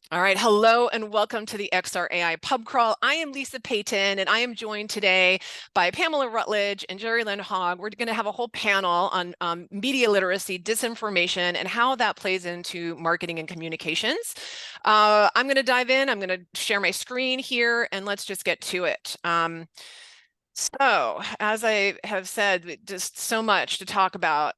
All right, hello and welcome to the XR AI Pub Crawl. I am Lisa Payton, and I am joined today by Pamela Rutledge and Jerri Lynn Hogg. We're going to have a whole panel on media literacy, disinformation, and how that plays into marketing and communications. I'm going to dive in. I'm going to share my screen here, and let's just get to it. So, as I have said, just so much to talk about.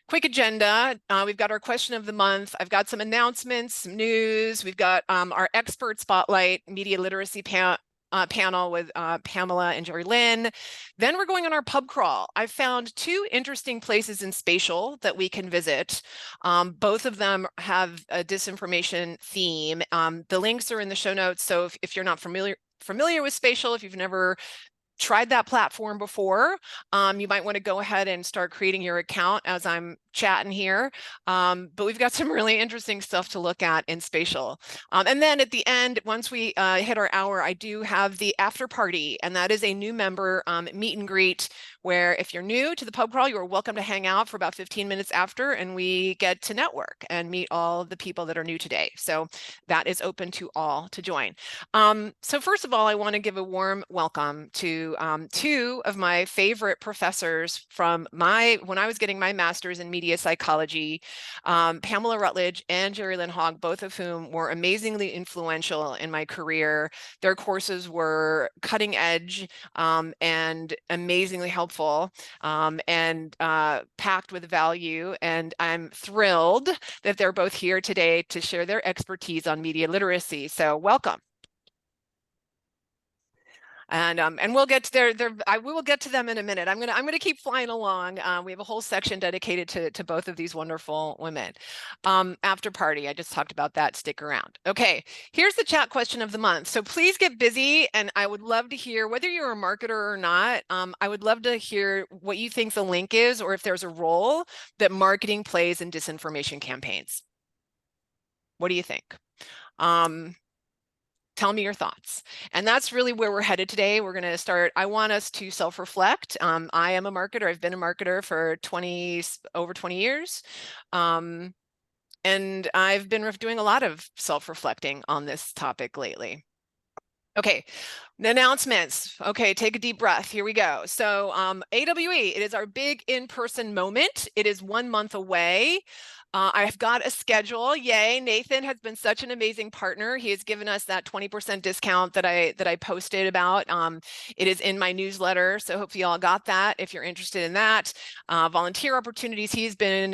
Quick agenda. We've got our question of the month. I've got some announcements, some news. We've got our expert spotlight media literacy panel with Pamela and Jerri Lynn. Then we're going on our pub crawl. I found two interesting places in Spatial that we can visit. Both of them have a disinformation theme. The links are in the show notes. So if you're not familiar with Spatial, if you've never tried that platform before, you might want to go ahead and start creating your account as I'm chatting here. But we've got some really interesting stuff to look at in Spatial. And then at the end, once we hit our hour, I do have the after party, and that is a new member meet and greet, where if you're new to the pub crawl, you are welcome to hang out for about 15 minutes after, and we get to network and meet all the people that are new today. So that is open to all to join. So first of all, I want to give a warm welcome to two of my favorite professors from when I was getting my master's in media psychology, Pamela Rutledge and Jerri Lynn Hogg, both of whom were amazingly influential in my career. Their courses were cutting edge and amazingly helpful and packed with value. And I'm thrilled that they're both here today to share their expertise on media literacy. So welcome. And we'll get to we will get to them in a minute. I'm gonna keep flying along. We have a whole section dedicated to both of these wonderful women. After party, I just talked about that. Stick around. Okay, here's the chat question of the month. So please get busy, and I would love to hear whether you're a marketer or not. I would love to hear what you think the link is, or if there's a role that marketing plays in disinformation campaigns. What do you think? Tell me your thoughts. And that's really where we're headed today. We're going to start. I want us to self-reflect. I am a marketer. I've been a marketer for over 20 years. And I've been doing a lot of self-reflecting on this topic lately. Okay, the announcements. Okay, take a deep breath. Here we go. So AWE, it is our big in-person moment. It is 1 month away. I've got a schedule. Yay. Nathan has been such an amazing partner. He has given us that 20% discount that I posted about. It is in my newsletter. So hopefully you all got that if you're interested in that. Volunteer opportunities.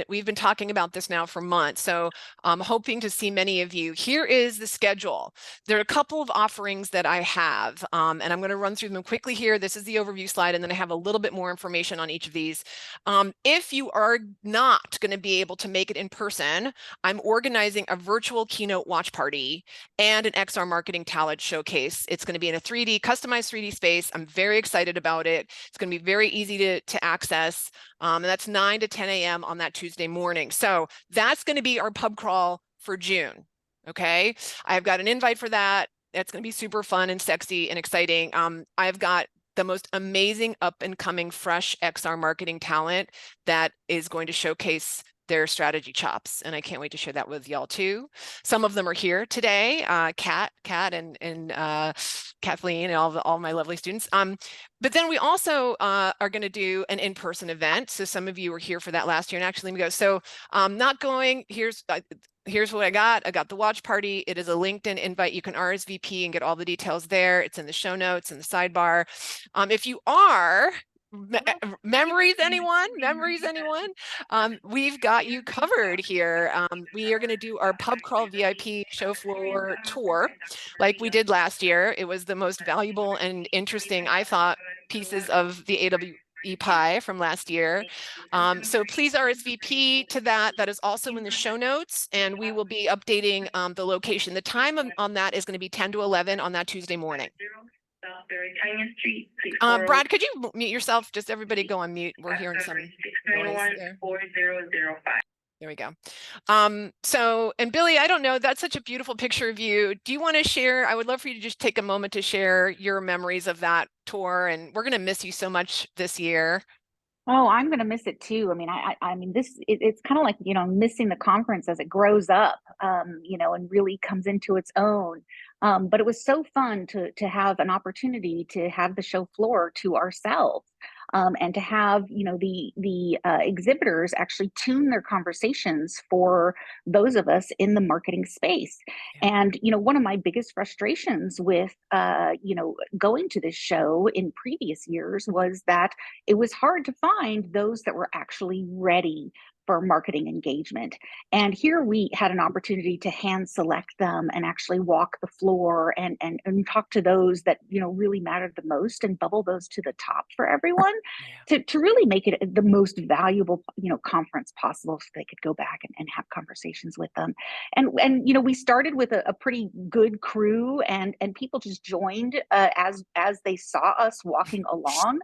We've been talking about this now for months. So I'm hoping to see many of you. Here is the schedule. There are a couple of offerings that I have, and I'm going to run through them quickly here. This is the overview slide, and then I have a little bit more information on each of these. If you are not going to be able to make it in person, I'm organizing a virtual keynote watch party and an XR marketing talent showcase. It's going to be in a customized 3D space. I'm very excited about it. It's going to be very easy to access. And that's 9 to 10 a.m. on that Tuesday morning. So that's going to be our pub crawl for June. Okay, I've got an invite for that. That's going to be super fun and sexy and exciting. I've got the most amazing up and coming fresh XR marketing talent that is going to showcase their strategy chops, and I can't wait to share that with y'all too. Some of them are here today, Kat and Kathleen and all my lovely students. But then we also are going to do an in-person event. So some of you were here for that last year, and actually let me go. So not going. Here's what I got. I got the watch party. It is a LinkedIn invite. You can RSVP and get all the details there. It's in the show notes in the sidebar. If you are memories, anyone? We've got you covered here. We are going to do our pub crawl VIP show floor tour like we did last year. It was the most valuable and interesting, I thought, pieces of the AWE pie from last year. So please RSVP to that. That is also in the show notes, and we will be updating the location. The time on that is going to be 10 to 11 on that Tuesday morning. Brad, could you mute yourself? Just everybody go on mute. We're hearing some noise there. 4005. There we go. And Billy, I don't know, that's such a beautiful picture of you. Do you want to share? I would love for you to just take a moment to share your memories of that tour, and we're going to miss you so much this year. Oh, I'm going to miss it too. I mean, I mean, it's kind of like, missing the conference as it grows up, and really comes into its own. But it was so fun to have an opportunity to have the show floor to ourselves. And to have, the exhibitors actually tune their conversations for those of us in the marketing space. Yeah. And, one of my biggest frustrations with, going to this show in previous years was that it was hard to find those that were actually ready for marketing engagement. And here we had an opportunity to hand select them and actually walk the floor and talk to those that, really mattered the most and bubble those to the top for everyone Yeah. to really make it the most valuable, conference possible so they could go back and have conversations with them. And we started with a pretty good crew and people just joined as they saw us walking along,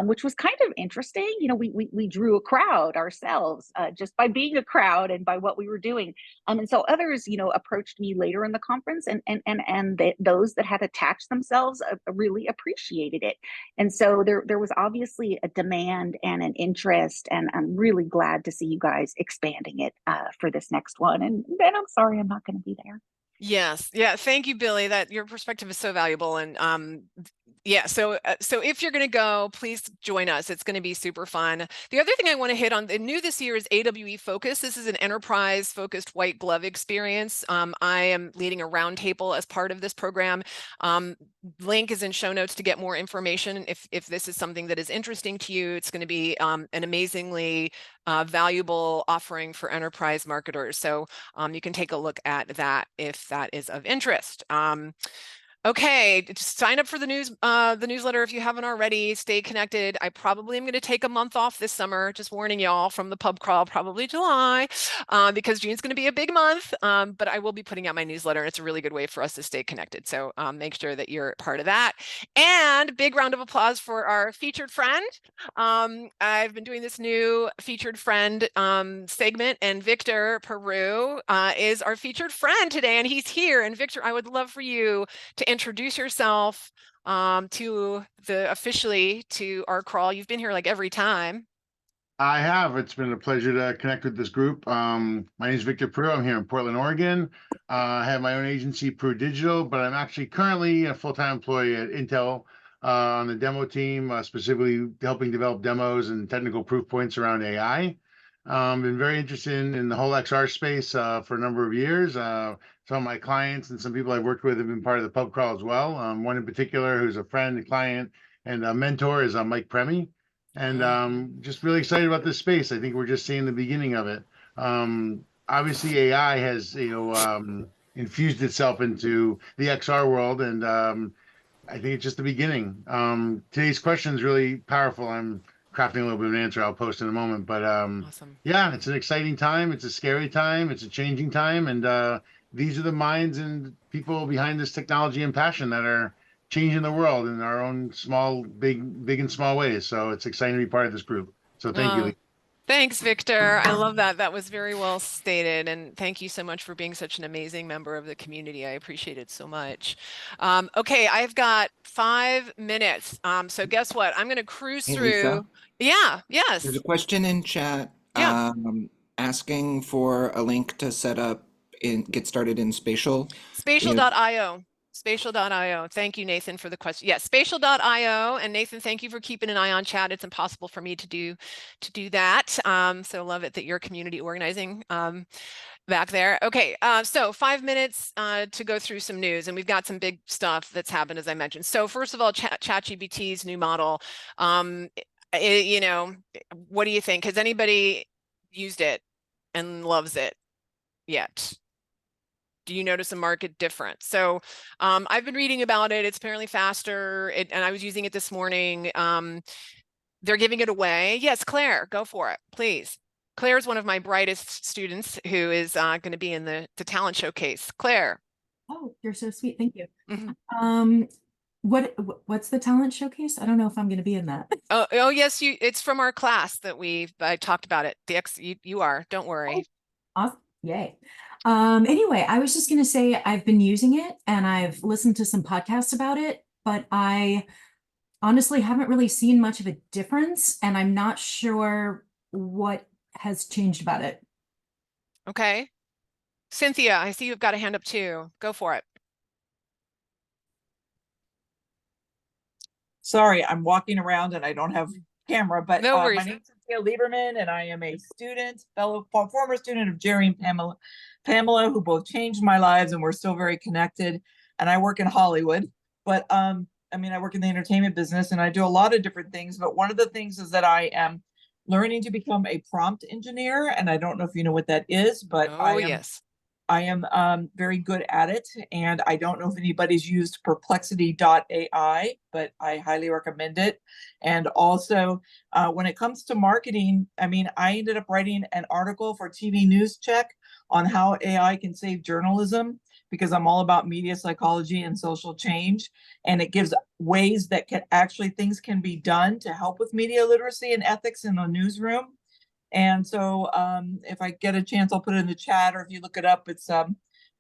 which was kind of interesting. We drew a crowd ourselves just by being a crowd and by what we were doing. And so others, approached me later in the conference, and those that had attached themselves really appreciated it. And so there was obviously a demand and an interest, and I'm really glad to see you guys expanding it for this next one. And then I'm sorry I'm not going to be there. Yes. Yeah. Thank you, Billy. That your perspective is so valuable. And yeah, so if you're going to go, please join us. It's going to be super fun. The other thing I want to hit on, the new this year is AWE Focus. This is an enterprise focused white glove experience. I am leading a roundtable as part of this program. Link is in show notes to get more information. If this is something that is interesting to you, it's going to be an amazingly valuable offering for enterprise marketers. So you can take a look at that if that is of interest. Okay, just sign up for the newsletter if you haven't already. Stay connected. I probably am going to take a month off this summer. Just warning y'all from the pub crawl, probably July, because June's going to be a big month. But I will be putting out my newsletter, and it's a really good way for us to stay connected. So make sure that you're part of that. And big round of applause for our featured friend. I've been doing this new featured friend segment, and Victor Peru is our featured friend today, and he's here. And Victor, I would love for you to introduce yourself officially to our crawl. You've been here like every time. I have. It's been a pleasure to connect with this group. My name is Victor Peru. I'm here in Portland, Oregon. I have my own agency, Peru Digital, but I'm actually currently a full-time employee at Intel on the demo team, specifically helping develop demos and technical proof points around AI. Been very interested in the whole XR space for a number of years. Some of my clients and some people I've worked with have been part of the pub crawl as well. One in particular who's a friend, a client, and a mentor is Mike Premi. And Oh, just really excited about this space. I think we're just seeing the beginning of it. Obviously, AI has infused itself into the XR world, and I think it's just the beginning. Today's question is really powerful. I'm crafting a little bit of an answer I'll post in a moment, but awesome. yeah, it's an exciting time. It's a scary time. It's a changing time, and these are the minds and people behind this technology and passion that are changing the world in our own small, big and small ways. So it's exciting to be part of this group. So thank you, Oh, Lee. thanks, Victor. I love that. That was very well stated. And thank you so much for being such an amazing member of the community. I appreciate it so much. Okay, I've got 5 minutes. So guess what? I'm going to cruise Hey Lisa, through. Yeah, there's a yes. question in chat Yeah. asking for a link to set up get started in Spatial. If Spatial.io. Spatial.io. Thank you, Nathan, for the question. Yes, spatial.io. And Nathan, thank you for keeping an eye on chat. It's impossible for me to do that. So love it that you're community organizing back there. Okay, so 5 minutes to go through some news, and we've got some big stuff that's happened, as I mentioned. So first of all, ChatGPT's new model. What do you think? Has anybody used it and loves it yet? Do you notice a market difference? So I've been reading about it. It's apparently faster, and I was using it this morning. They're giving it away. Yes, Claire, go for it, please. Claire is one of my brightest students who is going to be in the talent showcase. Claire. Oh, you're so sweet. Thank you. Mhm. What's the talent showcase? I don't know if I'm going to be in that. Oh yes, it's from our class that I talked about it. You are, don't worry. Oh, awesome. Yay. Anyway, I was just going to say I've been using it and I've listened to some podcasts about it, but I honestly haven't really seen much of a difference, and I'm not sure what has changed about it. Okay. Cynthia, I see you've got a hand up too. Go for it. Sorry, I'm walking around and I don't have camera, but No my worries. name is Cynthia Lieberman and I am a student, former student of Jerri and Pamela, who both changed my lives and we're still very connected. And I work in Hollywood, but I mean, I work in the entertainment business and I do a lot of different things. But one of the things is that I am learning to become a prompt engineer. And I don't know if you know what that is, but Oh, yes. I am very good at it. And I don't know if anybody's used perplexity.ai, but I highly recommend it. And also, when it comes to marketing, I mean, I ended up writing an article for TV News Check on how AI can save journalism, because I'm all about media psychology and social change. And it gives ways that things can be done to help with media literacy and ethics in the newsroom. And so if I get a chance, I'll put it in the chat, or if you look it up, it's my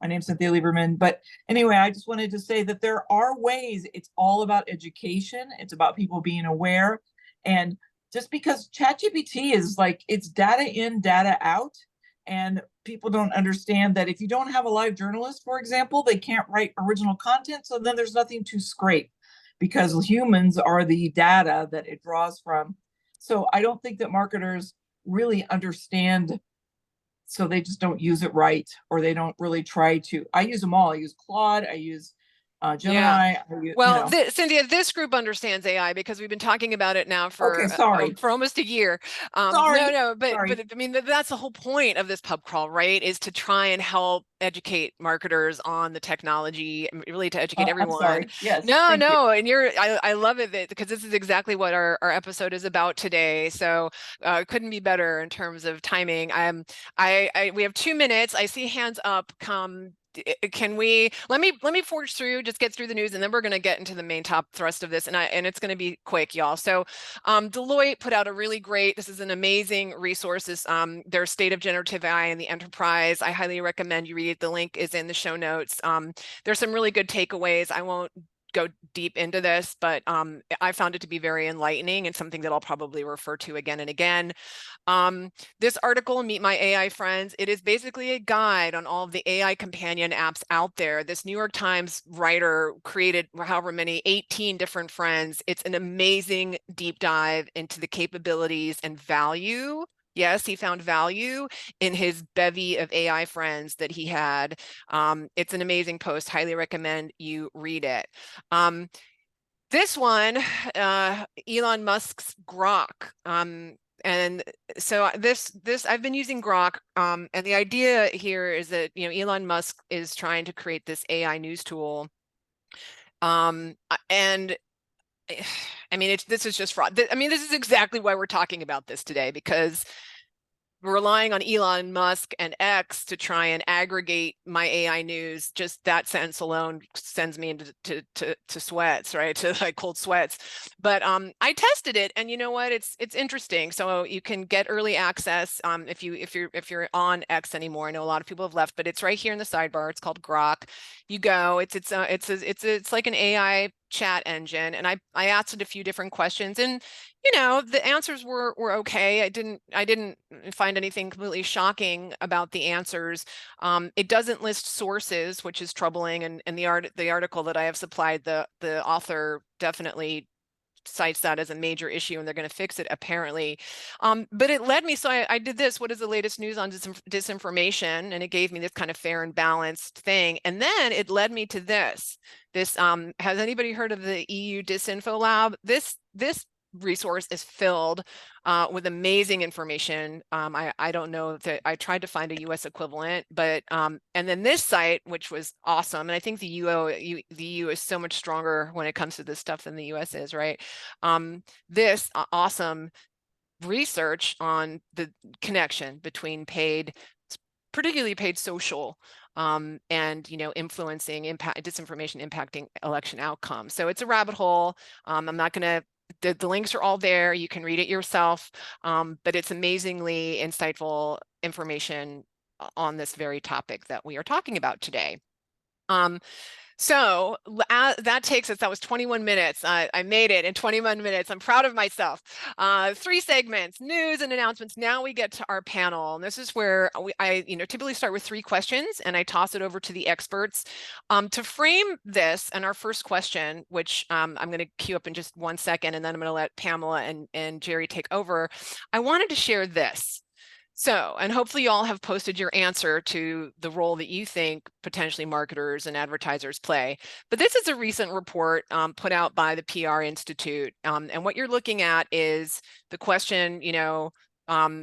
name's Cynthia Lieberman. But anyway, I just wanted to say that there are ways. It's all about education. It's about people being aware. And just because ChatGPT is like, it's data in, data out, and people don't understand that if you don't have a live journalist, for example, they can't write original content. So then there's nothing to scrape, because humans are the data that it draws from. So I don't think that marketers really understand, so they just don't use it right, or they don't really try to. I use them all. I use Claude, I use Gemini. Well, Cynthia, this group understands AI because we've been talking about it now for almost a year. But I mean, that's the whole point of this pub crawl, right? Is to try and help educate marketers on the technology, really to educate everyone. Yes. No, and I love it because this is exactly what our episode is about today. So couldn't be better in terms of timing. We have 2 minutes. I see hands up. Can we let me forge through, just get through the news, and then we're going to get into the main top thrust of this, and it's going to be quick, y'all. So Deloitte put out a really great, this is an amazing resource, their State of Generative AI in the Enterprise. I highly recommend you read it. The link is in the show notes. There's some really good takeaways. I won't go deep into this, but I found it to be very enlightening and something that I'll probably refer to again and again. This article, Meet My AI Friends, it is basically a guide on all of the AI companion apps out there. This New York Times writer created however many, 18 different friends. It's an amazing deep dive into the capabilities and value. Yes, he found value in his bevy of AI friends that he had. It's an amazing post. Highly recommend you read it. This one, Elon Musk's Grok. And so this I've been using Grok, and the idea here is that Elon Musk is trying to create this AI news tool, and I mean this is just fraud. I mean, this is exactly why we're talking about this today, because relying on Elon Musk and X to try and aggregate my AI news, just that sentence alone sends me into to sweats, right? To like cold sweats. But I tested it, and you know what? It's interesting. So you can get early access if you're on X anymore. I know a lot of people have left, but it's right here in the sidebar. It's called Grok. You go. It's like an AI chat engine, and I asked it a few different questions, and the answers were okay. I didn't find anything completely shocking about the answers. It doesn't list sources, which is troubling, and the article that I have supplied, the author definitely cites that as a major issue, and they're going to fix it apparently. But it led me, so I did this, what is the latest news on disinformation, and it gave me this kind of fair and balanced thing, and then it led me to this has anybody heard of the EU Disinfo Lab? This resource is filled with amazing information. I don't know that I tried to find a US equivalent, but and then this site, which was awesome, and I think the EU is so much stronger when it comes to this stuff than the US is, right? This awesome research on the connection between particularly paid social and influencing disinformation impacting election outcomes. So it's a rabbit hole. I'm not going to the links are all there. You can read it yourself, but it's amazingly insightful information on this very topic that we are talking about today. So that takes us, that was 21 minutes. I made it in 21 minutes. I'm proud of myself. 3 segments, news and announcements. Now we get to our panel. And this is where I typically start with 3 questions and I toss it over to the experts. To frame this and our first question, which I'm going to queue up in just 1 second, and then I'm going to let Pamela and Jerri take over. I wanted to share this. So, and hopefully you all have posted your answer to the role that you think potentially marketers and advertisers play. But this is a recent report put out by the PR Institute. And what you're looking at is the question, how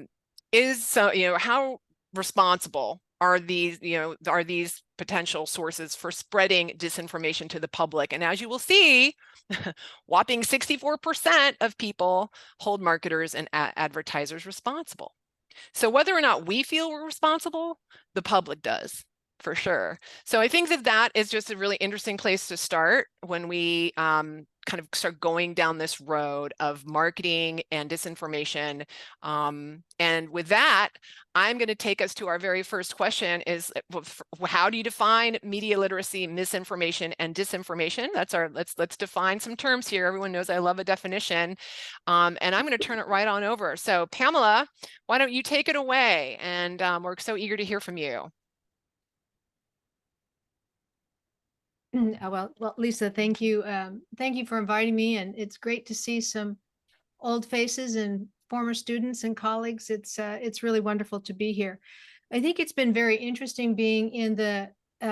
responsible are these potential sources for spreading disinformation to the public? And as you will see, whopping 64% of people hold marketers and advertisers responsible. So whether or not we feel we're responsible, the public does, for sure. So I think that is just a really interesting place to start when we kind of start going down this road of marketing and disinformation. And with that, I'm going to take us to our very first question is, how do you define media literacy, misinformation, and disinformation? Let's define some terms here. Everyone knows I love a definition. And I'm going to turn it right on over. So Pamela, why don't you take it away? And we're so eager to hear from you. Well, Lisa, thank you. Thank you for inviting me. And it's great to see some old faces and former students and colleagues. It's really wonderful to be here. I think it's been very interesting being in the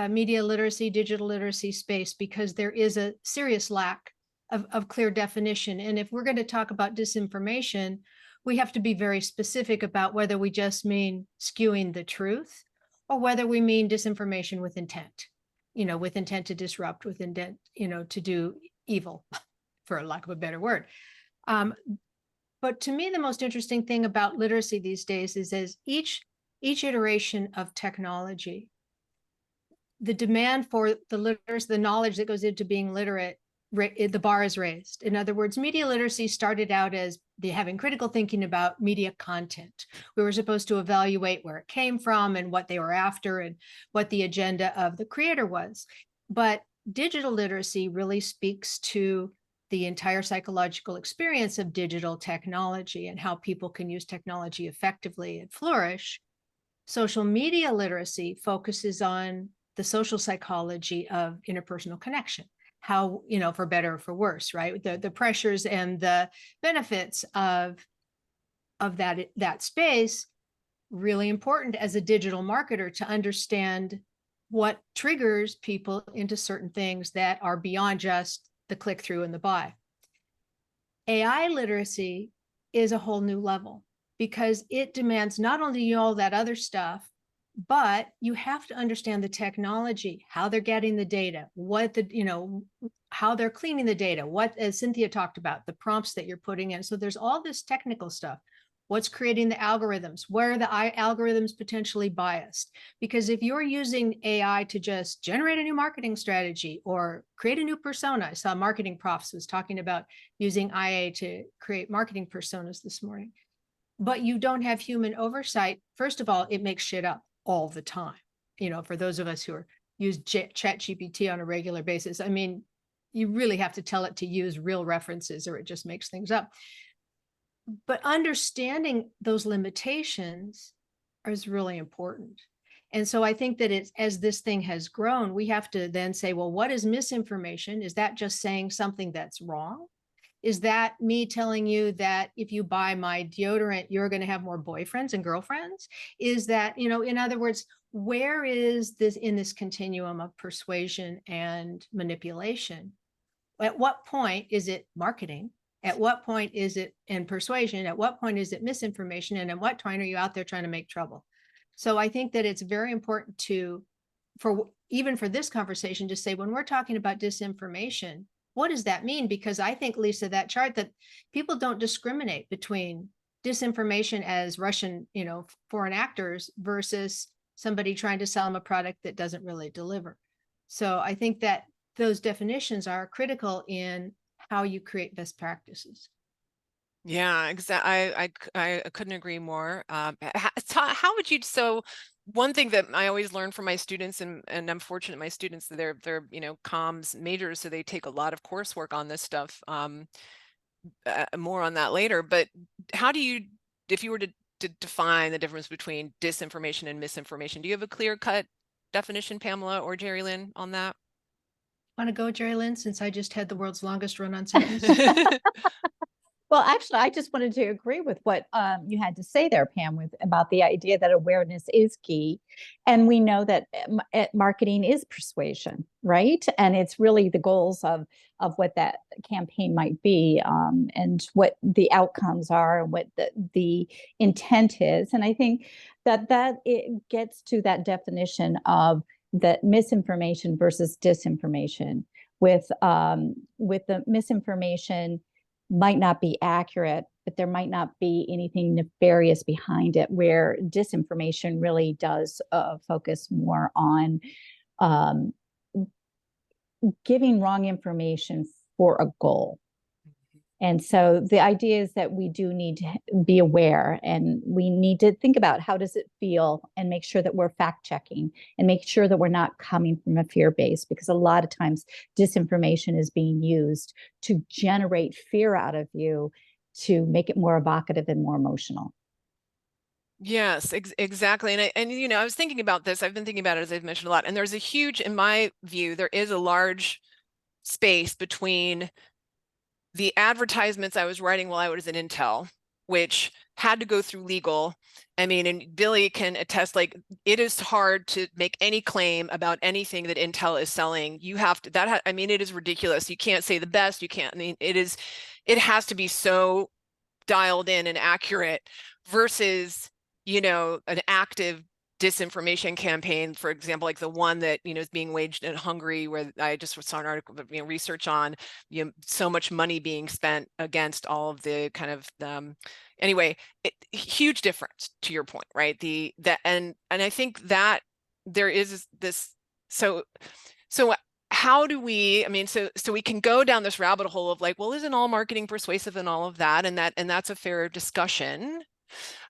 media literacy, digital literacy space, because there is a serious lack of clear definition. And if we're going to talk about disinformation, we have to be very specific about whether we just mean skewing the truth or whether we mean disinformation with intent. With intent to disrupt, with intent, to do evil, for lack of a better word. But to me, the most interesting thing about literacy these days is as each iteration of technology, the demand for the literacy, the knowledge that goes into being literate, the bar is raised. In other words, media literacy started out as having critical thinking about media content. We were supposed to evaluate where it came from and what they were after and what the agenda of the creator was. But digital literacy really speaks to the entire psychological experience of digital technology and how people can use technology effectively and flourish. Social media literacy focuses on the social psychology of interpersonal connection. How, for better or for worse, right? The pressures and the benefits of that space, really important as a digital marketer to understand what triggers people into certain things that are beyond just the click through and the buy. AI literacy is a whole new level because it demands not only all that other stuff, but you have to understand the technology, how they're getting the data, how they're cleaning the data, what, as Cynthia talked about, the prompts that you're putting in. So there's all this technical stuff. What's creating the algorithms? Where are the algorithms potentially biased? Because if you're using AI to just generate a new marketing strategy or create a new persona, I saw Marketing Profs was talking about using IA to create marketing personas this morning, but you don't have human oversight. First of all, it makes shit up all the time. For those of us who use ChatGPT on a regular basis, I mean, you really have to tell it to use real references or it just makes things up. But understanding those limitations is really important. And so I think that as this thing has grown, we have to then say, well, what is misinformation? Is that just saying something that's wrong? Is that me telling you that if you buy my deodorant, you're going to have more boyfriends and girlfriends? Is that, in other words, where is this in this continuum of persuasion and manipulation? At what point is it marketing? At what point is it in persuasion? At what point is it misinformation? And at what point are you out there trying to make trouble? So I think that it's very important even for this conversation to say, when we're talking about disinformation, what does that mean? Because I think, Lisa, that chart that people don't discriminate between disinformation as Russian, foreign actors versus somebody trying to sell them a product that doesn't really deliver. So I think that those definitions are critical in how you create best practices. Yeah, exactly. I couldn't agree more. How would you, so one thing that I always learn from my students, and I'm fortunate my students, they're you know, comms majors, so they take a lot of coursework on this stuff. More on that later, but how do you, if you were to define the difference between disinformation and misinformation, do you have a clear-cut definition, Pamela or Jerri Lynn, on that? Want to go, Jerry Lynn, since I just had the world's longest run-on sentence? Well, actually, I just wanted to agree with what you had to say there, Pam, with about the idea that awareness is key. And we know that marketing is persuasion, right? And it's really the goals of what that campaign might be, and what the outcomes are, and what the intent is. And I think that it gets to that definition of that misinformation versus disinformation. With the misinformation might not be accurate, but there might not be anything nefarious behind it, where disinformation really does focus more on giving wrong information for a goal. And so the idea is that we do need to be aware, and we need to think about how does it feel, and make sure that we're fact checking, and make sure that we're not coming from a fear base, because a lot of times disinformation is being used to generate fear out of you, to make it more evocative and more emotional. Yes, exactly. And you know, I was thinking about this. I've been thinking about it, as I've mentioned a lot. And there's a huge, in my view, there is a large space between the advertisements I was writing while I was in Intel, which had to go through legal. I mean, and Billy can attest, like, it is hard to make any claim about anything that Intel is selling. You have to, I mean, it is ridiculous. You can't say the best, you can't, I mean, it has to be so dialed in and accurate, versus, you know, an active disinformation campaign, for example, like the one that, you know, is being waged in Hungary, where I just saw an article, you know, research on, you know, so much money being spent against all of the kind of anyway, huge difference, to your point, right? And I think that there is this, so how do we, I mean, so we can go down this rabbit hole of like, well, isn't all marketing persuasive and all of that, and that's a fair discussion.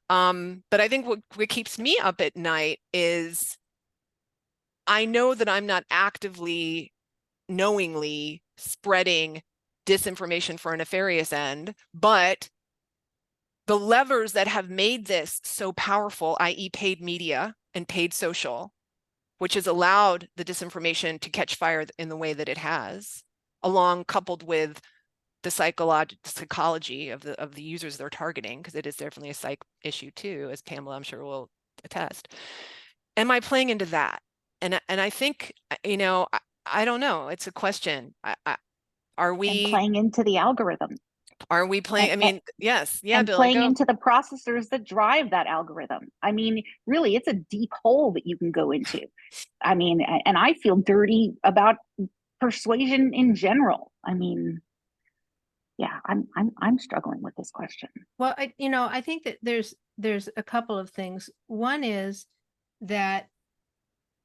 But I think what keeps me up at night is I know that I'm not actively, knowingly spreading disinformation for a nefarious end, but the levers that have made this so powerful, i.e. paid media and paid social, which has allowed the disinformation to catch fire in the way that it has, coupled with the psychology of the users they're targeting, because it is definitely a psych issue too, as Pamela, I'm sure, will attest. Am I playing into that? And I think, you know, I don't know. It's a question. Are we playing into the algorithm? Are we playing? I mean, yes, yeah, and Billy, playing go. into the processors that drive that algorithm. I mean, really, it's a deep hole that you can go into. I mean, and I feel dirty about persuasion in general. I mean, yeah, I'm struggling with this question. Well, I think that there's a couple of things. One is that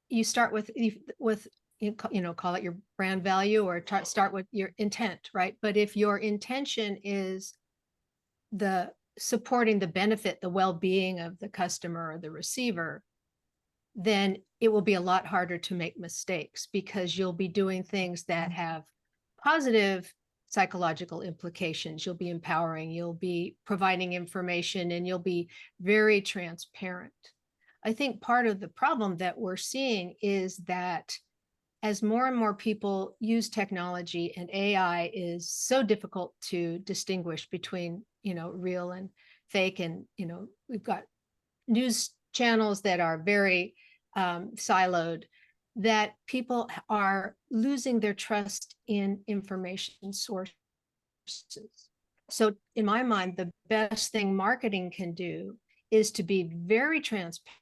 you start with call it your brand value, or start with your intent, right? But if your intention is the supporting the benefit, the well-being of the customer or the receiver, then it will be a lot harder to make mistakes, because you'll be doing things that have positive psychological implications. You'll be empowering, you'll be providing information, and you'll be very transparent. I think part of the problem that we're seeing is that as more and more people use technology, and AI is so difficult to distinguish between, real and fake. And, we've got news channels that are very siloed, that people are losing their trust in information sources. So in my mind, the best thing marketing can do is to be very transparent.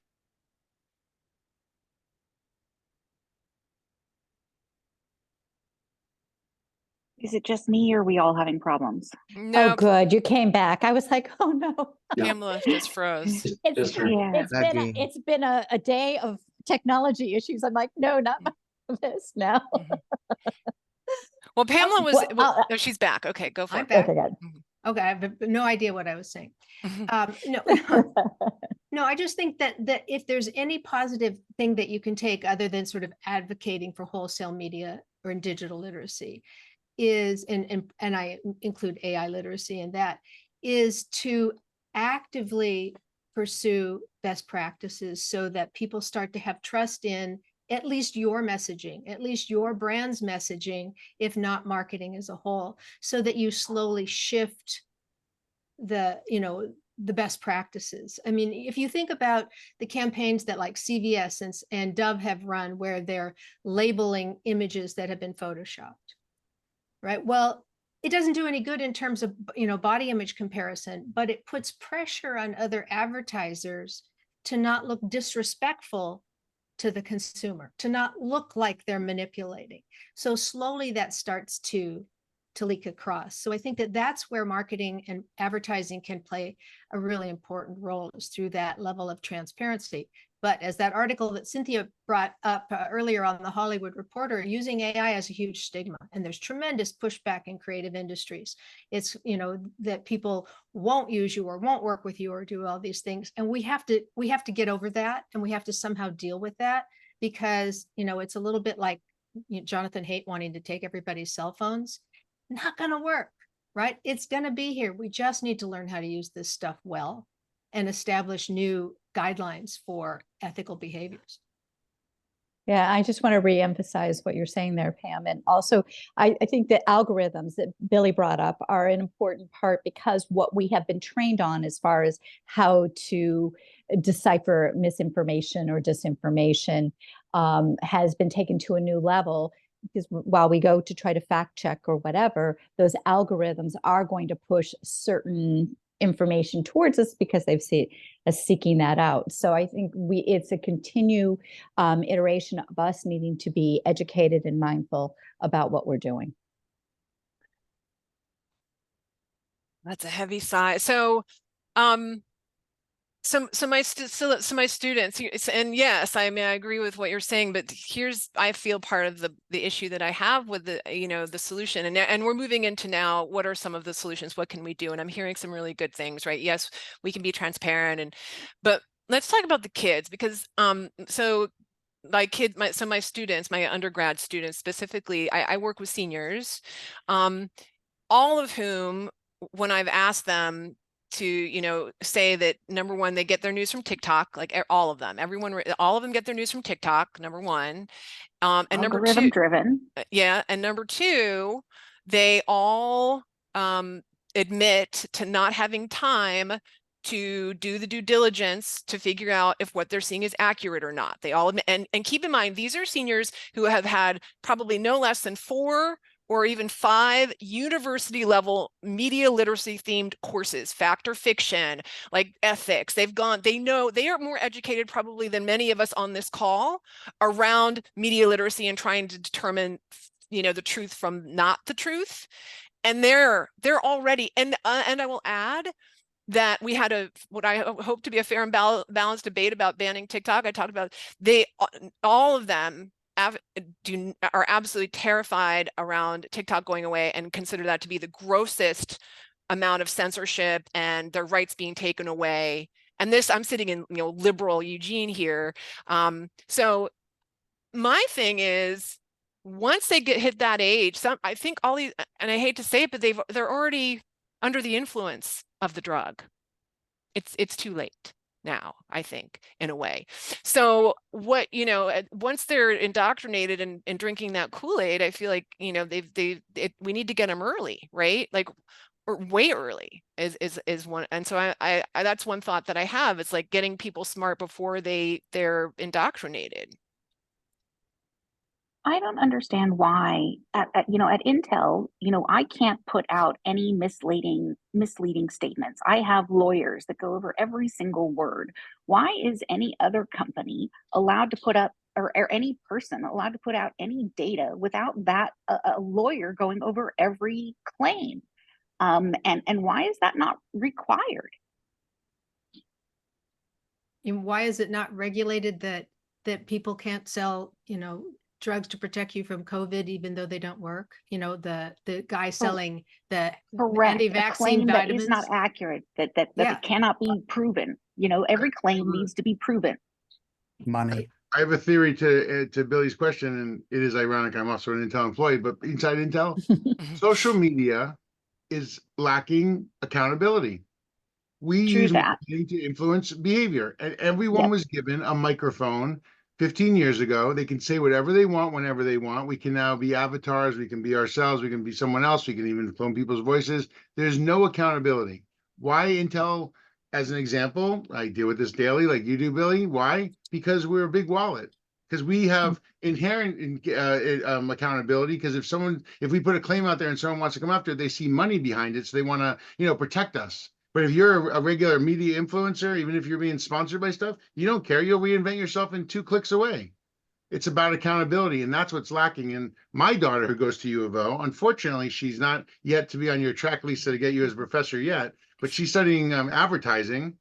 Is it just me, or are we all having problems? No, Oh, good. You came back. I was like, oh no. Pamela just froze. It's been a day of technology issues. I'm like, no, not this now. Well, Pamela was, Well, no, she's back. Okay, go for I'm it. back. Okay, good. Okay, I have no idea what I was saying. No, No, I just think that if there's any positive thing that you can take other than sort of advocating for wholesale media or in digital literacy is, and I include AI literacy in that, is to actively pursue best practices so that people start to have trust in at least your messaging, at least your brand's messaging, if not marketing as a whole, so that you slowly shift the, you know, the best practices. I mean, if you think about the campaigns that like CVS and Dove have run, where they're labeling images that have been photoshopped, right? Well, it doesn't do any good in terms of, you know, body image comparison, but it puts pressure on other advertisers to not look disrespectful to the consumer, to not look like they're manipulating. So slowly that starts to leak across. So I think that that's where marketing and advertising can play a really important role, is through that level of transparency. But as that article that Cynthia brought up earlier on the Hollywood Reporter, using AI has a huge stigma, and there's tremendous pushback in creative industries. It's, you know, that people won't use you or won't work with you or do all these things. And we have to get over that, and we have to somehow deal with that, because, you know, it's a little bit like, you know, Jonathan Haidt wanting to take everybody's cell phones. Not going to work, right? It's going to be here. We just need to learn how to use this stuff well and establish new guidelines for ethical behaviors. Yeah, I just want to reemphasize what you're saying there, Pam. And also, I think the algorithms that Billy brought up are an important part, because what we have been trained on as far as how to decipher misinformation or disinformation has been taken to a new level. Because while we go to try to fact check or whatever, those algorithms are going to push certain information towards us because they've seen us seeking that out. So I think it's a continued iteration of us needing to be educated and mindful about what we're doing. That's a heavy sigh. So, so my students, and yes, I mean, I agree with what you're saying, but here's, I feel part of the issue that I have with the, you know, the solution, and we're moving into now, what are some of the solutions? What can we do? And I'm hearing some really good things, right? Yes, we can be transparent, but let's talk about the kids, because so my students, my undergrad students specifically, I work with seniors, all of whom, when I've asked them to, you know, say that, number one, they get their news from TikTok, like all of them, all of them get their news from TikTok, number one. And number two, driven. Yeah. And number two, they all admit to not having time to do the due diligence to figure out if what they're seeing is accurate or not. They all admit, and keep in mind, these are seniors who have had probably no less than 4 or even 5 university level media literacy themed courses, fact or fiction, like ethics. They know, they are more educated probably than many of us on this call around media literacy and trying to determine, you know, the truth from not the truth. And they're already, and I will add that we had what I hope to be a fair and balanced debate about banning TikTok. I talked about, all of them are absolutely terrified around TikTok going away, and consider that to be the grossest amount of censorship and their rights being taken away. And this, I'm sitting in, you know, liberal Eugene here. So my thing is, once they hit that age, I think all these, and I hate to say it, but they're already under the influence of the drug. It's too late now, I think, in a way. So what, you know, once they're indoctrinated and drinking that Kool-Aid, I feel like, you know, we need to get them early, right? Like, or way early is one. And so I that's one thought that I have. It's like getting people smart before they're indoctrinated. I don't understand why at Intel, I can't put out any misleading statements. I have lawyers that go over every single word. Why is any other company allowed to put up, or any person allowed to put out any data without that a lawyer going over every claim? And why is that not required? And why is it not regulated that people can't sell, you know, drugs to protect you from COVID, even though they don't work? You know, the guy selling the Correct. anti-vaccine that vitamins. is not accurate, that it cannot be proven. Every claim needs to be proven. Money. I have a theory to Billy's question, and it is ironic. I'm also an Intel employee, but inside Intel, social media is lacking accountability. We True use that. marketing to influence behavior, and everyone was given a microphone 15 years ago. They can say whatever they want whenever they want. We can now be avatars. We can be ourselves. We can be someone else. We can even clone people's voices. There's no accountability. Why Intel, as an example, I deal with this daily like you do, Billy. Why? Because we're a big wallet. Because we have inherent accountability. Because if we put a claim out there and someone wants to come after it, they see money behind it, so they want to, protect us. But if you're a regular media influencer, even if you're being sponsored by stuff, you don't care. You'll reinvent yourself in 2 clicks away. It's about accountability, and that's what's lacking. And my daughter, who goes to U of O, unfortunately, she's not yet to be on your track, Lisa, to get you as a professor yet, but she's studying advertising.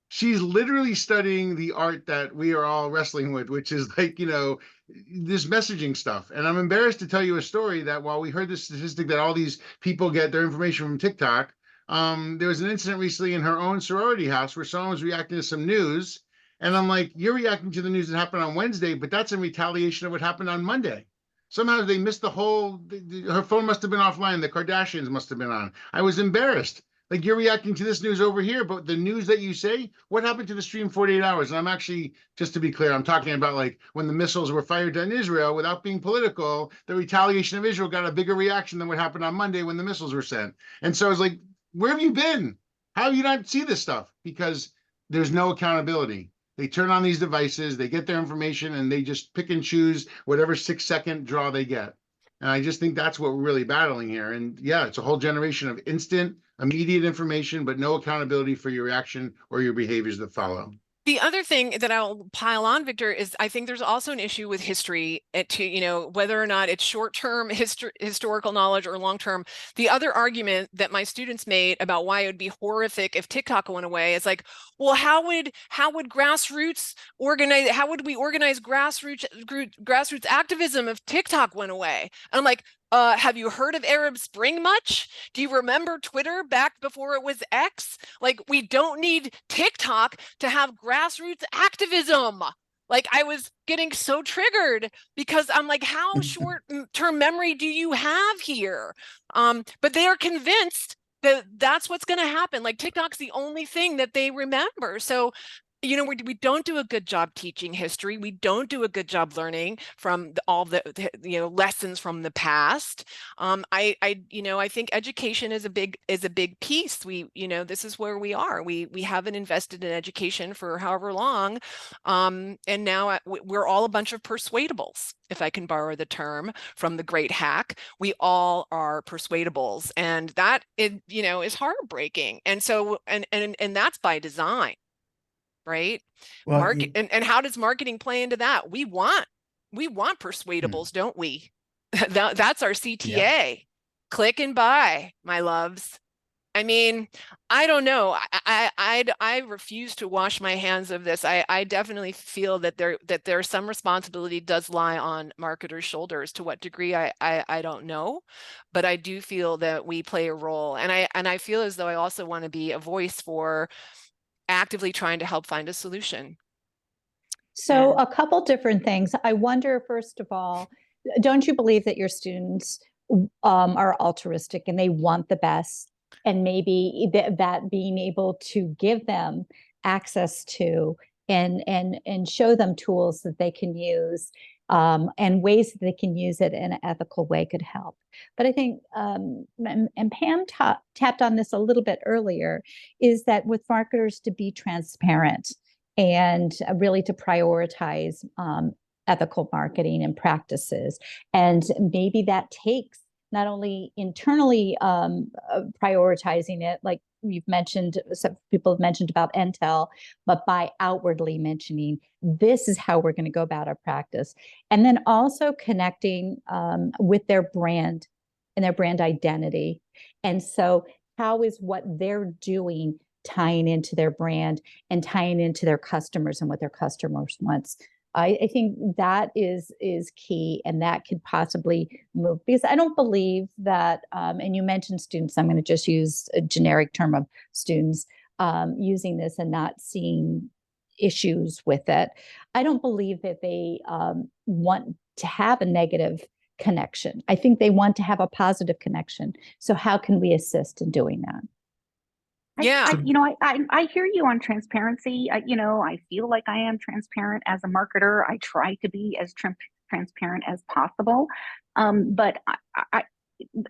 She's literally studying the art that we are all wrestling with, which is like, this messaging stuff. And I'm embarrassed to tell you a story that while we heard the statistic that all these people get their information from TikTok, there was an incident recently in her own sorority house where someone was reacting to some news. And I'm like, you're reacting to the news that happened on Wednesday, but that's in retaliation of what happened on Monday. Somehow they missed her phone must have been offline. The Kardashians must have been on. I was embarrassed. Like, you're reacting to this news over here, but the news that you say, what happened to the stream 48 hours? And I'm actually, just to be clear, I'm talking about like when the missiles were fired on Israel, without being political, the retaliation of Israel got a bigger reaction than what happened on Monday when the missiles were sent. And so I was like, where have you been? How have you not see this stuff? Because there's no accountability. They turn on these devices, they get their information, and they just pick and choose whatever 6-second draw they get. And I just think that's what we're really battling here. And yeah, it's a whole generation of instant, immediate information, but no accountability for your reaction or your behaviors that follow. The other thing that I'll pile on, Victor, is I think there's also an issue with history to, whether or not it's short-term historical knowledge or long-term. The other argument that my students made about why it would be horrific if TikTok went away is like, well, how would grassroots organize? How would we organize grassroots activism if TikTok went away? And I'm like, have you heard of Arab Spring much? Do you remember Twitter back before it was X? Like, we don't need TikTok to have grassroots activism. Like, I was getting so triggered because I'm like, how short-term memory do you have here? But they are convinced that that's what's going to happen. Like, TikTok's the only thing that they remember. So, we don't do a good job teaching history. We don't do a good job learning from all the lessons from the past. I think education is a big piece. This is where we are. We haven't invested in education for however long, and now we're all a bunch of persuadables, if I can borrow the term from the great hack. We all are persuadables, and that is heartbreaking. And so and that's by design. Right? Well, and how does marketing play into that? We want persuadables, don't we? That's our CTA. Yeah. Click and buy, my loves. I mean, I don't know. I refuse to wash my hands of this. I definitely feel that there's some responsibility does lie on marketers' shoulders. To what degree, I don't know, but I do feel that we play a role, and I feel as though I also want to be a voice for actively trying to help find a solution. So a couple different things. I wonder, first of all, don't you believe that your students are altruistic and they want the best, and maybe that being able to give them access to and show them tools that they can use and ways that they can use it in an ethical way could help. But I think, and Pam tapped on this a little bit earlier, is that with marketers to be transparent and really to prioritize ethical marketing and practices. And maybe that takes not only internally prioritizing it, like you've mentioned, some people have mentioned about Intel, but by outwardly mentioning, this is how we're going to go about our practice. And then also connecting with their brand and their brand identity. And so how is what they're doing tying into their brand and tying into their customers and what their customers want? I think that is key, and that could possibly move, because I don't believe that, and you mentioned students, I'm going to just use a generic term of students. using this and not seeing issues with it. I don't believe that they want to have a negative connection. I think they want to have a positive connection. So how can we assist in doing that? Yeah. I hear you on transparency. I feel like I am transparent as a marketer. I try to be as transparent as possible. But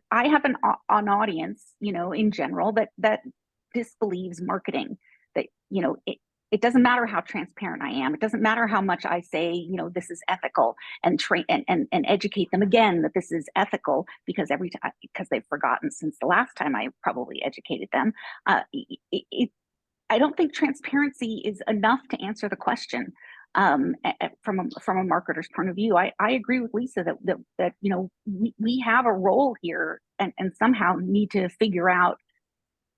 I have an audience, in general that disbelieves marketing. That it doesn't matter how transparent I am. It doesn't matter how much I say, this is ethical, and train and educate them again that this is ethical, because because they've forgotten since the last time I probably educated them. I don't think transparency is enough to answer the question. From a marketer's point of view, I agree with Lisa that we have a role here, and somehow need to figure out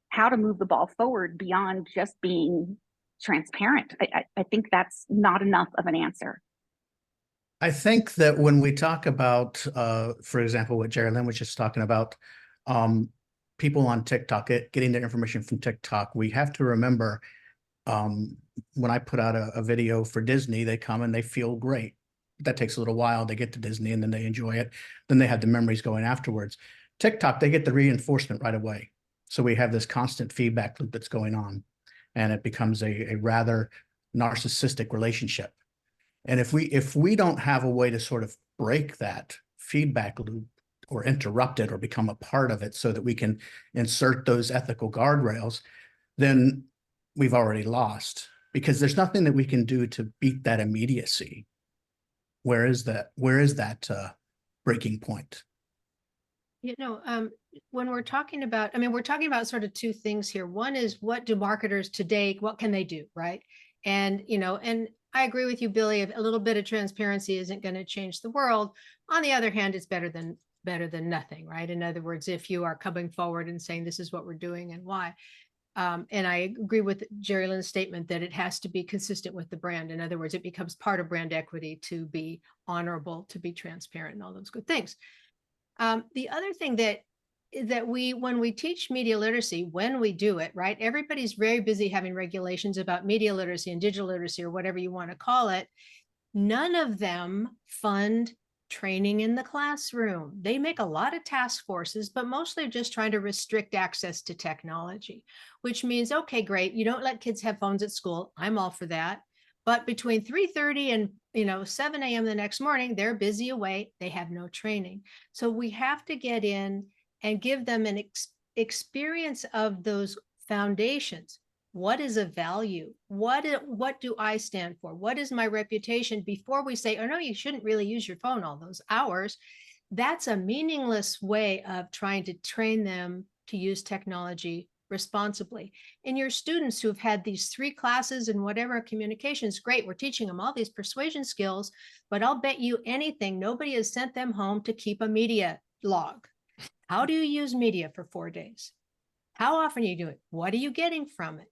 how to move the ball forward beyond just being transparent. I think that's not enough of an answer. I think that when we talk about, for example, what Jerri Lynn was just talking about, people on TikTok getting their information from TikTok, we have to remember, when I put out a video for Disney, they come and they feel great. That takes a little while. They get to Disney and then they enjoy it. Then they have the memories going afterwards. TikTok, they get the reinforcement right away. So we have this constant feedback loop that's going on, and it becomes a rather narcissistic relationship. And if we don't have a way to sort of break that feedback loop or interrupt it or become a part of it so that we can insert those ethical guardrails, then we've already lost, because there's nothing that we can do to beat that immediacy. Where is that breaking point? When we're talking about, we're talking about sort of two things here. One is, what do marketers today, what can they do, right? And, and I agree with you, Billy, a little bit of transparency isn't going to change the world. On the other hand, it's better than nothing, right? In other words, if you are coming forward and saying, this is what we're doing and why. And I agree with Jerri Lynn's statement that it has to be consistent with the brand. In other words, it becomes part of brand equity to be honorable, to be transparent, and all those good things. The other thing that when we teach media literacy, when we do it, right, everybody's very busy having regulations about media literacy and digital literacy, or whatever you want to call it. None of them fund training in the classroom. They make a lot of task forces, but mostly just trying to restrict access to technology, which means, okay, great, you don't let kids have phones at school. I'm all for that. But between 3:30 and 7 a.m. the next morning, they're busy away. They have no training. So we have to get in and give them an experience of those foundations. What is a value? What do I stand for? What is my reputation? Before we say, oh no, you shouldn't really use your phone all those hours. That's a meaningless way of trying to train them to use technology responsibly. And your students who've had these 3 classes and whatever communications, great, we're teaching them all these persuasion skills, but I'll bet you anything, nobody has sent them home to keep a media log. How do you use media for 4 days? How often do you do it? What are you getting from it?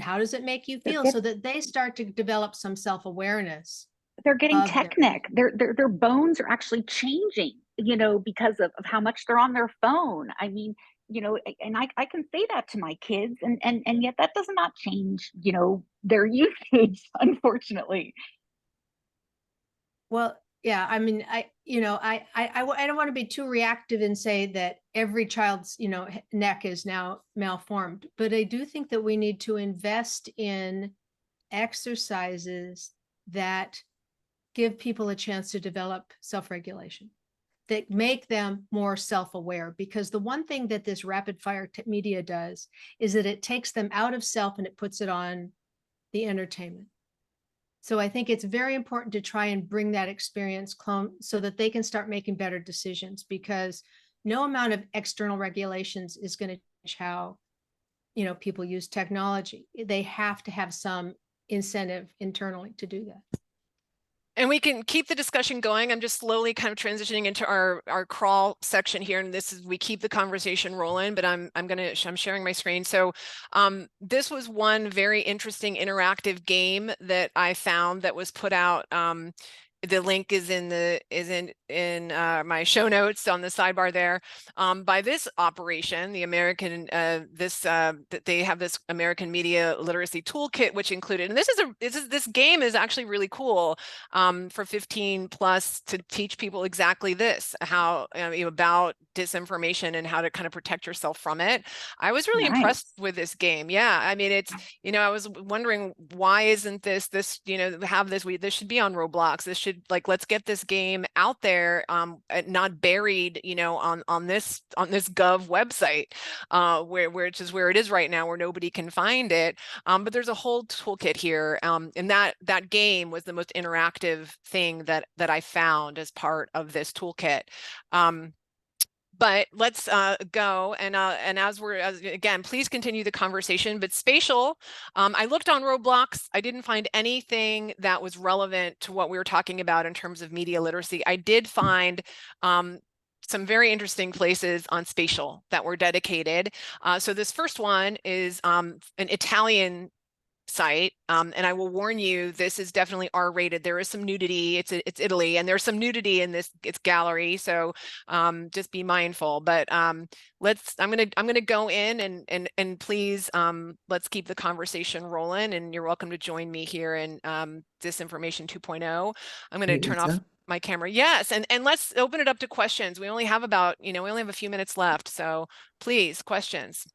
How does it make you feel? So that they start to develop some self-awareness. They're getting tech-neck. Their bones are actually changing, because of how much they're on their phone. And I can say that to my kids, and yet that does not change, their usage, unfortunately. Well, yeah, I don't want to be too reactive and say that every child's, neck is now malformed, but I do think that we need to invest in exercises that give people a chance to develop self-regulation, that make them more self-aware. Because the one thing that this rapid fire media does is that it takes them out of self and it puts it on the entertainment. So I think it's very important to try and bring that experience clone so that they can start making better decisions, because no amount of external regulations is going to change how, people use technology. They have to have some incentive internally to do that. And we can keep the discussion going. I'm just slowly kind of transitioning into our crawl section here, and we keep the conversation rolling. But I'm sharing my screen. So this was one very interesting interactive game that I found that was put out. the link is in my show notes on the sidebar there. By this operation, the American that they have this American Media Literacy Toolkit, which included, and this game is actually really cool, for 15 plus, to teach people exactly this, how about disinformation and how to kind of protect yourself from it. I was really impressed with this game. Yeah, I mean, it's, I was wondering, why isn't this this should be on Roblox. This should, like, let's get this game out there, not buried, on this Gov website, which is where it is right now, where nobody can find it. But there's a whole toolkit here, and that game was the most interactive thing that I found as part of this toolkit. But let's go, and again, please continue the conversation. But spatial, I looked on Roblox. I didn't find anything that was relevant to what we were talking about in terms of media literacy. I did find some very interesting places on spatial that were dedicated. So this first one is an Italian site, and I will warn you, this is definitely R-rated. There is some nudity. It's Italy, and there's some nudity in its gallery, so just be mindful. But I'm gonna go in, and please, let's keep the conversation rolling, and you're welcome to join me here in Disinformation 2.0. I'm gonna turn off my camera. Yes, and let's open it up to questions. We only have a few minutes left, so please, questions.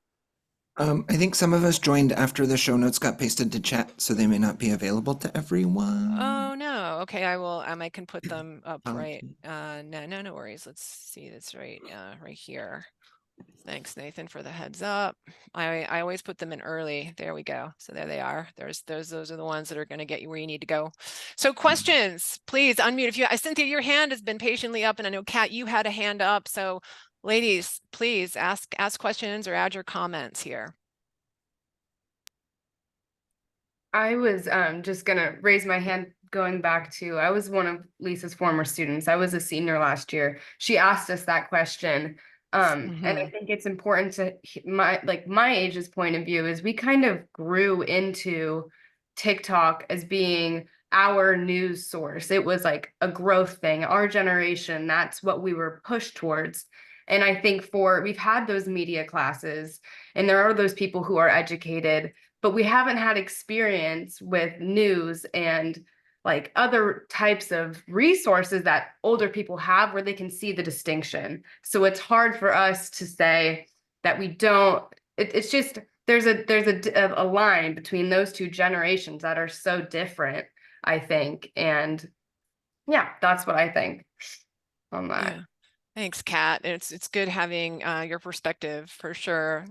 I think some of us joined after the show notes got pasted to chat, so they may not be available to everyone. Oh no. Okay, I will. I can put them up right. No worries. Let's see. That's right. Right here. Thanks, Nathan, for the heads up. I always put them in early. There we go. So there they are. Those are the ones that are going to get you where you need to go. So questions, please unmute. If you, Cynthia, your hand has been patiently up, and I know Kat, you had a hand up. So ladies, please ask questions or add your comments here. I was just gonna raise my hand, going back to, I was one of Lisa's former students. I was a senior last year. She asked us that question. And I think it's important to my age's point of view is we kind of grew into TikTok as being our news source. It was like a growth thing. Our generation, that's what we were pushed towards. And I think we've had those media classes, and there are those people who are educated, but we haven't had experience with news and like other types of resources that older people have where they can see the distinction. So it's hard for us to say that we don't, it's just, there's a line between those two generations that are so different, I think. And yeah, that's what I think on that. Yeah. Thanks, Kat. It's good having your perspective, for sure.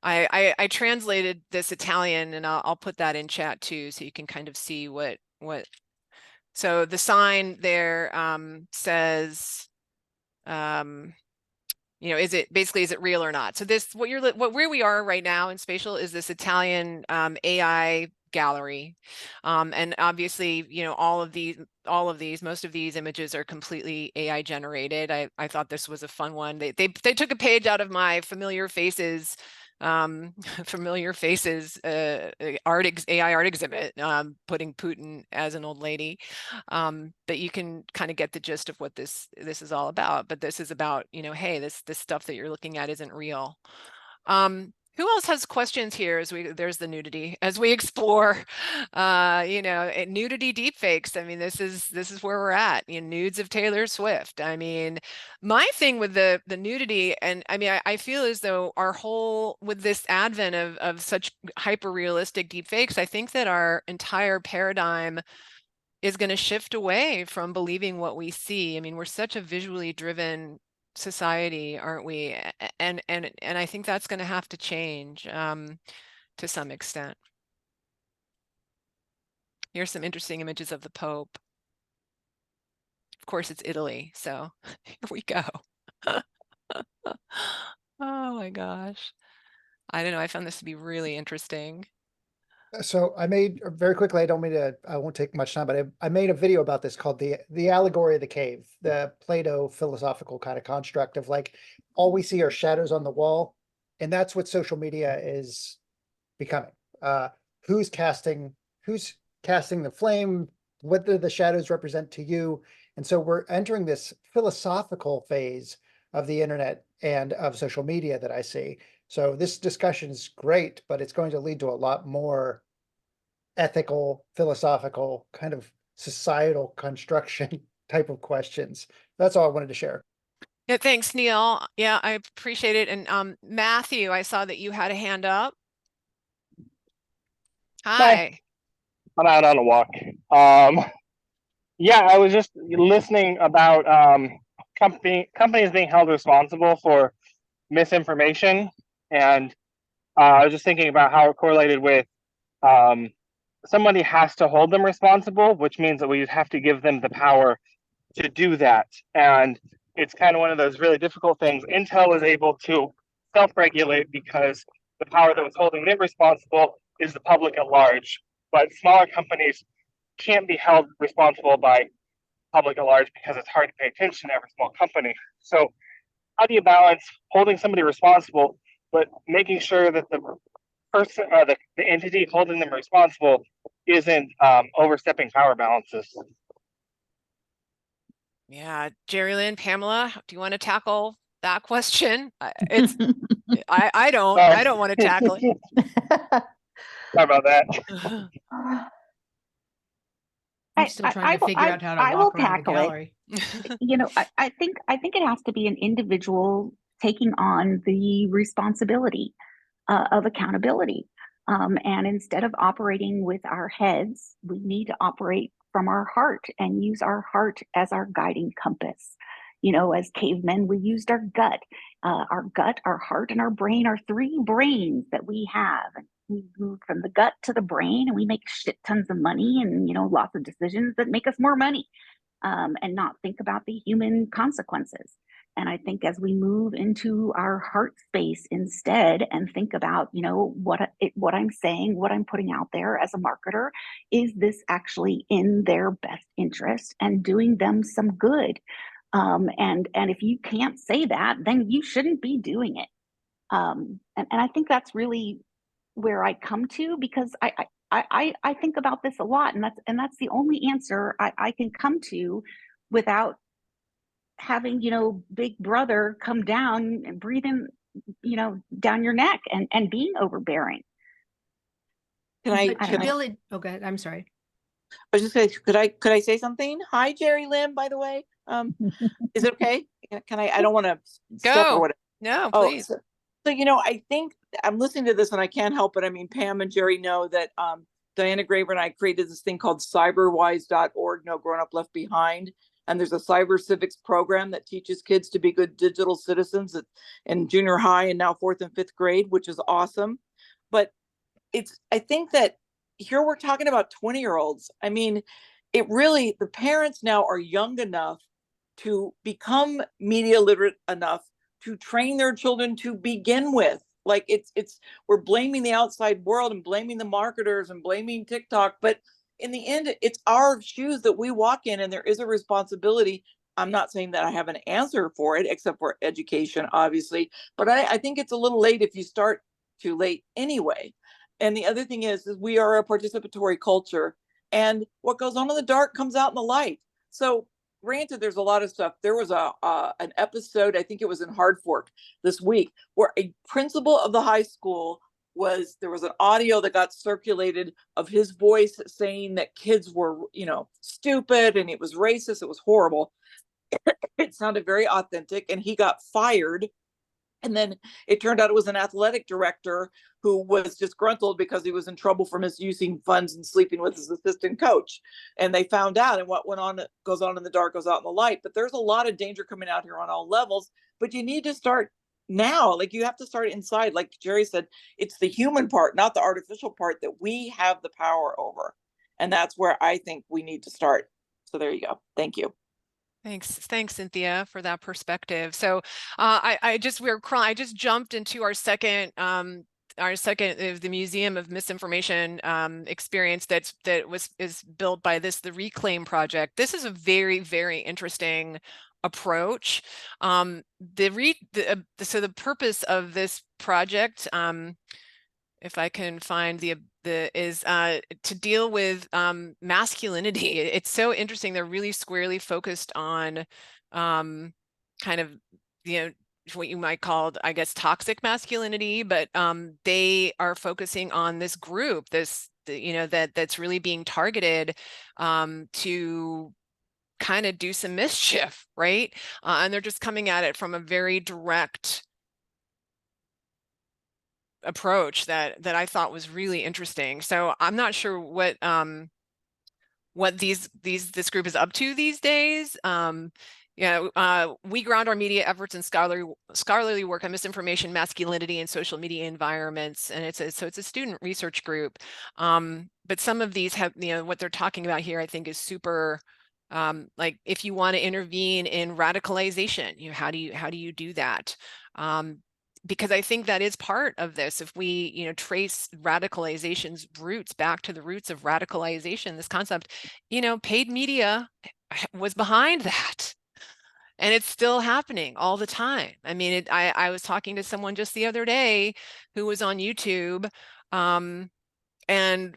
I translated this Italian, and I'll put that in chat too, so you can kind of see what. So the sign there says, is it real or not? So this, where we are right now in spatial is this Italian AI gallery, and obviously, most of these images are completely AI generated. I thought this was a fun one. They took a page out of my familiar faces AI art exhibit, putting Putin as an old lady, but you can kind of get the gist of what this is all about. But this is about, hey, this stuff that you're looking at isn't real. Who else has questions here there's the nudity as we explore, nudity deepfakes. I mean, this is where we're at, nudes of Taylor Swift. I mean, my thing with the nudity, and I mean, I feel as though with this advent of such hyper realistic deepfakes, I think that our entire paradigm is going to shift away from believing what we see. I mean, we're such a visually driven society, aren't we? And I think that's going to have to change to some extent. Here's some interesting images of the Pope. Of course, it's Italy, so here we go. Oh my gosh. I don't know. I found this to be really interesting. So I made, very quickly, I won't take much time, but I made a video about this called the allegory of the cave, the Plato philosophical kind of construct of like, all we see are shadows on the wall. And that's what social media is becoming. Who's casting the flame, what do the shadows represent to you? And so we're entering this philosophical phase of the internet and of social media that I see. So this discussion is great, but it's going to lead to a lot more ethical, philosophical, kind of societal construction type of questions. That's all I wanted to share. Yeah, thanks, Neil. Yeah, I appreciate it. And Matthew, I saw that you had a hand up. Hi. I'm out on a walk. Yeah, I was just listening about companies being held responsible for misinformation, and I was just thinking about how it correlated with somebody has to hold them responsible, which means that we have to give them the power to do that. And it's kind of one of those really difficult things. Intel was able to self-regulate because the power that was holding them responsible is the public at large. But smaller companies can't be held responsible by public at large because it's hard to pay attention to every small company. So how do you balance holding somebody responsible, but making sure that the person or the entity holding them responsible isn't overstepping power balances? Yeah, Jerri, Lynn, Pamela, do you want to tackle that question? It's I don't want to tackle it. Sorry about that. I'm still trying to figure out how to walk around the gallery. You know, I think it has to be an individual taking on the responsibility of accountability. And instead of operating with our heads, we need to operate from our heart and use our heart as our guiding compass. You know, as cavemen, we used our gut. Our heart, and our brain are three brains that we have. And we move from the gut to the brain, and we make shit tons of money and, you know, lots of decisions that make us more money, and not think about the human consequences. And I think as we move into our heart space instead and think about, you know, what I'm saying, what I'm putting out there as a marketer, is this actually in their best interest and doing them some good? And if you can't say that, then you shouldn't be doing it. And I think that's really where I come to, because I think about this a lot, and that's the only answer I can come to without having, you know, Big Brother come down and breathing, you know, down your neck and being overbearing. Can Billy, oh, go ahead. I'm sorry. I was just saying, could I say something? Hi, Jerri, Lynn, by the way. Is it okay? Can I don't want to step or whatever. No, please. So, you know, I think I'm listening to this and I can't help it. I mean, Pam and Jerri know that Diana Graver and I created this thing called cyberwise.org, No Grown Up Left Behind. And there's a cyber civics program that teaches kids to be good digital citizens in junior high and now 4th and 5th grade, which is awesome. But I think that here we're talking about 20-year-olds. I mean, the parents now are young enough to become media literate enough to train their children to begin with. Like we're blaming the outside world and blaming the marketers and blaming TikTok, but in the end, it's our shoes that we walk in, and there is a responsibility. I'm not saying that I have an answer for it, except for education, obviously, but I think it's a little late if you start too late anyway. And the other thing is we are a participatory culture, and what goes on in the dark comes out in the light. So granted, there's a lot of stuff. There was an episode, I think it was in Hard Fork this week, where a principal of the high school there was an audio that got circulated of his voice saying that kids were, you know, stupid, and it was racist. It was horrible. It sounded very authentic, and he got fired. And then it turned out it was an athletic director who was disgruntled because he was in trouble for misusing funds and sleeping with his assistant coach. And they found out, and what went on goes on in the dark goes out in the light. But there's a lot of danger coming out here on all levels. But you need to start now. Like, you have to start inside. Like Jerri said, it's the human part, not the artificial part, that we have the power over. And that's where I think we need to start. So there you go. Thank you. Thanks, Cynthia, for that perspective. So I just jumped into our second of the Museum of Misinformation experience that is built by the Reclaim Project. This is a very, very interesting approach. So the purpose of this project if I can find to deal with masculinity. It's so interesting. They're really squarely focused on kind of, you know, what you might call, I guess, toxic masculinity, but they are focusing on this group, you know, that's really being targeted to kind of do some mischief, right? And they're just coming at it from a very direct approach that I thought was really interesting. So I'm not sure what this group is up to these days. We ground our media efforts in scholarly work on misinformation, masculinity, and social media environments, and it's a student research group. But some of these have, you know, what they're talking about here, I think, is super. Like if you want to intervene in radicalization, you know, how do you do that? Because I think that is part of this. If we, you know, trace radicalization's roots back to the roots of radicalization, this concept, you know, paid media was behind that. And it's still happening all the time. I mean, I was talking to someone just the other day who was on YouTube and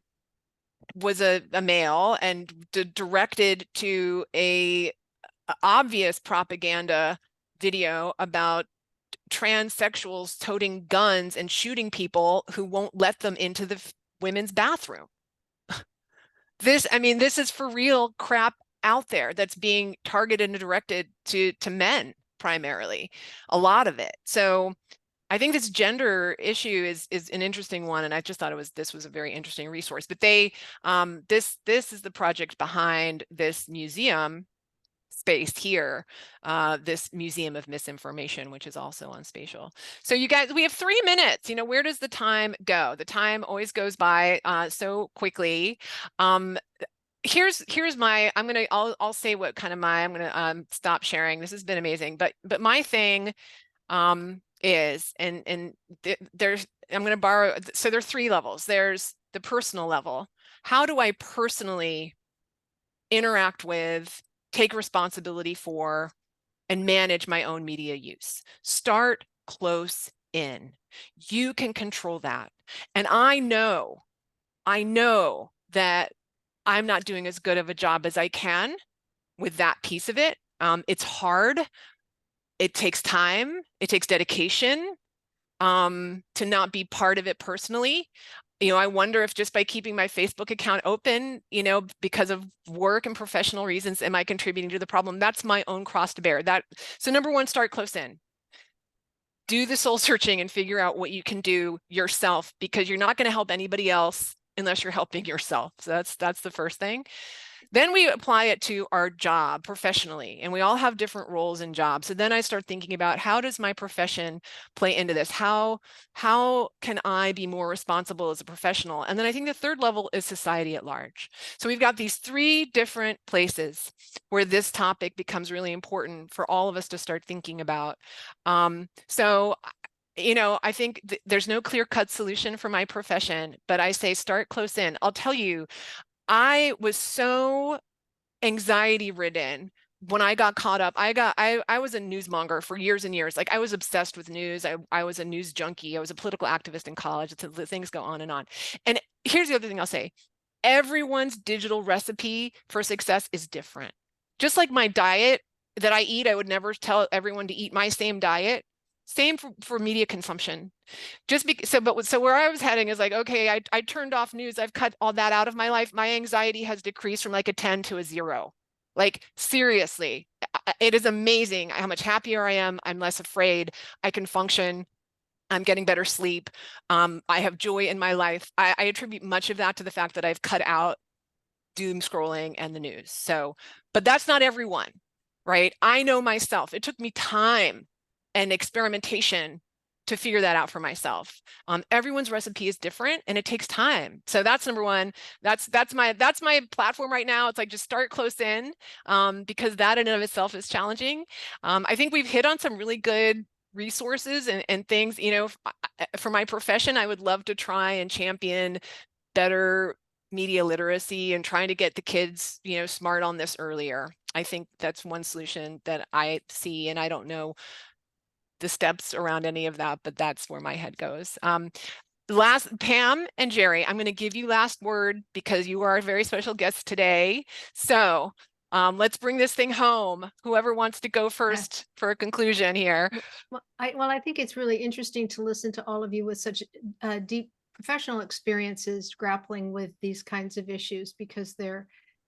was a male and directed to a obvious propaganda video about transsexuals toting guns and shooting people who won't let them into the women's bathroom. I mean, this is for real crap out there that's being targeted and directed to men primarily, a lot of it. So I think this gender issue is an interesting one, and I just thought this was a very interesting resource. But this is the project behind this museum space here, this Museum of Misinformation, which is also on Spatial. So you guys, we have 3 minutes. You know, where does the time go? The time always goes by so quickly. Here's my, I'll say what kind of I'm gonna stop sharing. This has been amazing, but my thing is, and there's, I'm gonna borrow, so there are 3 levels. There's the personal level. How do I personally interact with, take responsibility for, and manage my own media use? Start close in. You can control that. And I know that I'm not doing as good of a job as I can with that piece of it. It's hard. It takes time. It takes dedication to not be part of it personally. You know, I wonder if just by keeping my Facebook account open, you know, because of work and professional reasons, am I contributing to the problem? That's my own cross to bear. So number 1, start close in. Do the soul searching and figure out what you can do yourself, because you're not going to help anybody else unless you're helping yourself. So that's the first thing. Then we apply it to our job professionally, and we all have different roles in jobs. So then I start thinking about, how does my profession play into this? How can I be more responsible as a professional? And then I think the third level is society at large. So we've got these 3 different places where this topic becomes really important for all of us to start thinking about. So you know, I think there's no clear-cut solution for my profession, but I say start close in. I'll tell you, I was so anxiety ridden when I got caught up. I was a newsmonger for years and years. Like, I was obsessed with news. I was a news junkie. I was a political activist in college. The things go on. And here's the other thing I'll say. Everyone's digital recipe for success is different. Just like my diet that I eat, I would never tell everyone to eat my same diet. Same for media consumption. So where I was heading is like, okay, I turned off news. I've cut all that out of my life. My anxiety has decreased from like a 10 to a 0. Like, seriously, it is amazing how much happier I am. I'm less afraid. I can function. I'm getting better sleep. I have joy in my life. I attribute much of that to the fact that I've cut out doom scrolling and the news. So, but that's not everyone, right? I know myself. It took me time and experimentation to figure that out for myself. Everyone's recipe is different, and it takes time. So that's number 1. That's my platform right now. It's like, just start close in, because that in and of itself is challenging. I think we've hit on some really good resources and things. You know, for my profession, I would love to try and champion better media literacy and trying to get the kids, you know, smart on this earlier. I think that's one solution that I see, and I don't know the steps around any of that, but that's where my head goes. Pam and Jerri, I'm going to give you last word because you are a very special guest today. So let's bring this thing home. Whoever wants to go first for a conclusion here. Well, I think it's really interesting to listen to all of you with such deep professional experiences grappling with these kinds of issues, because they're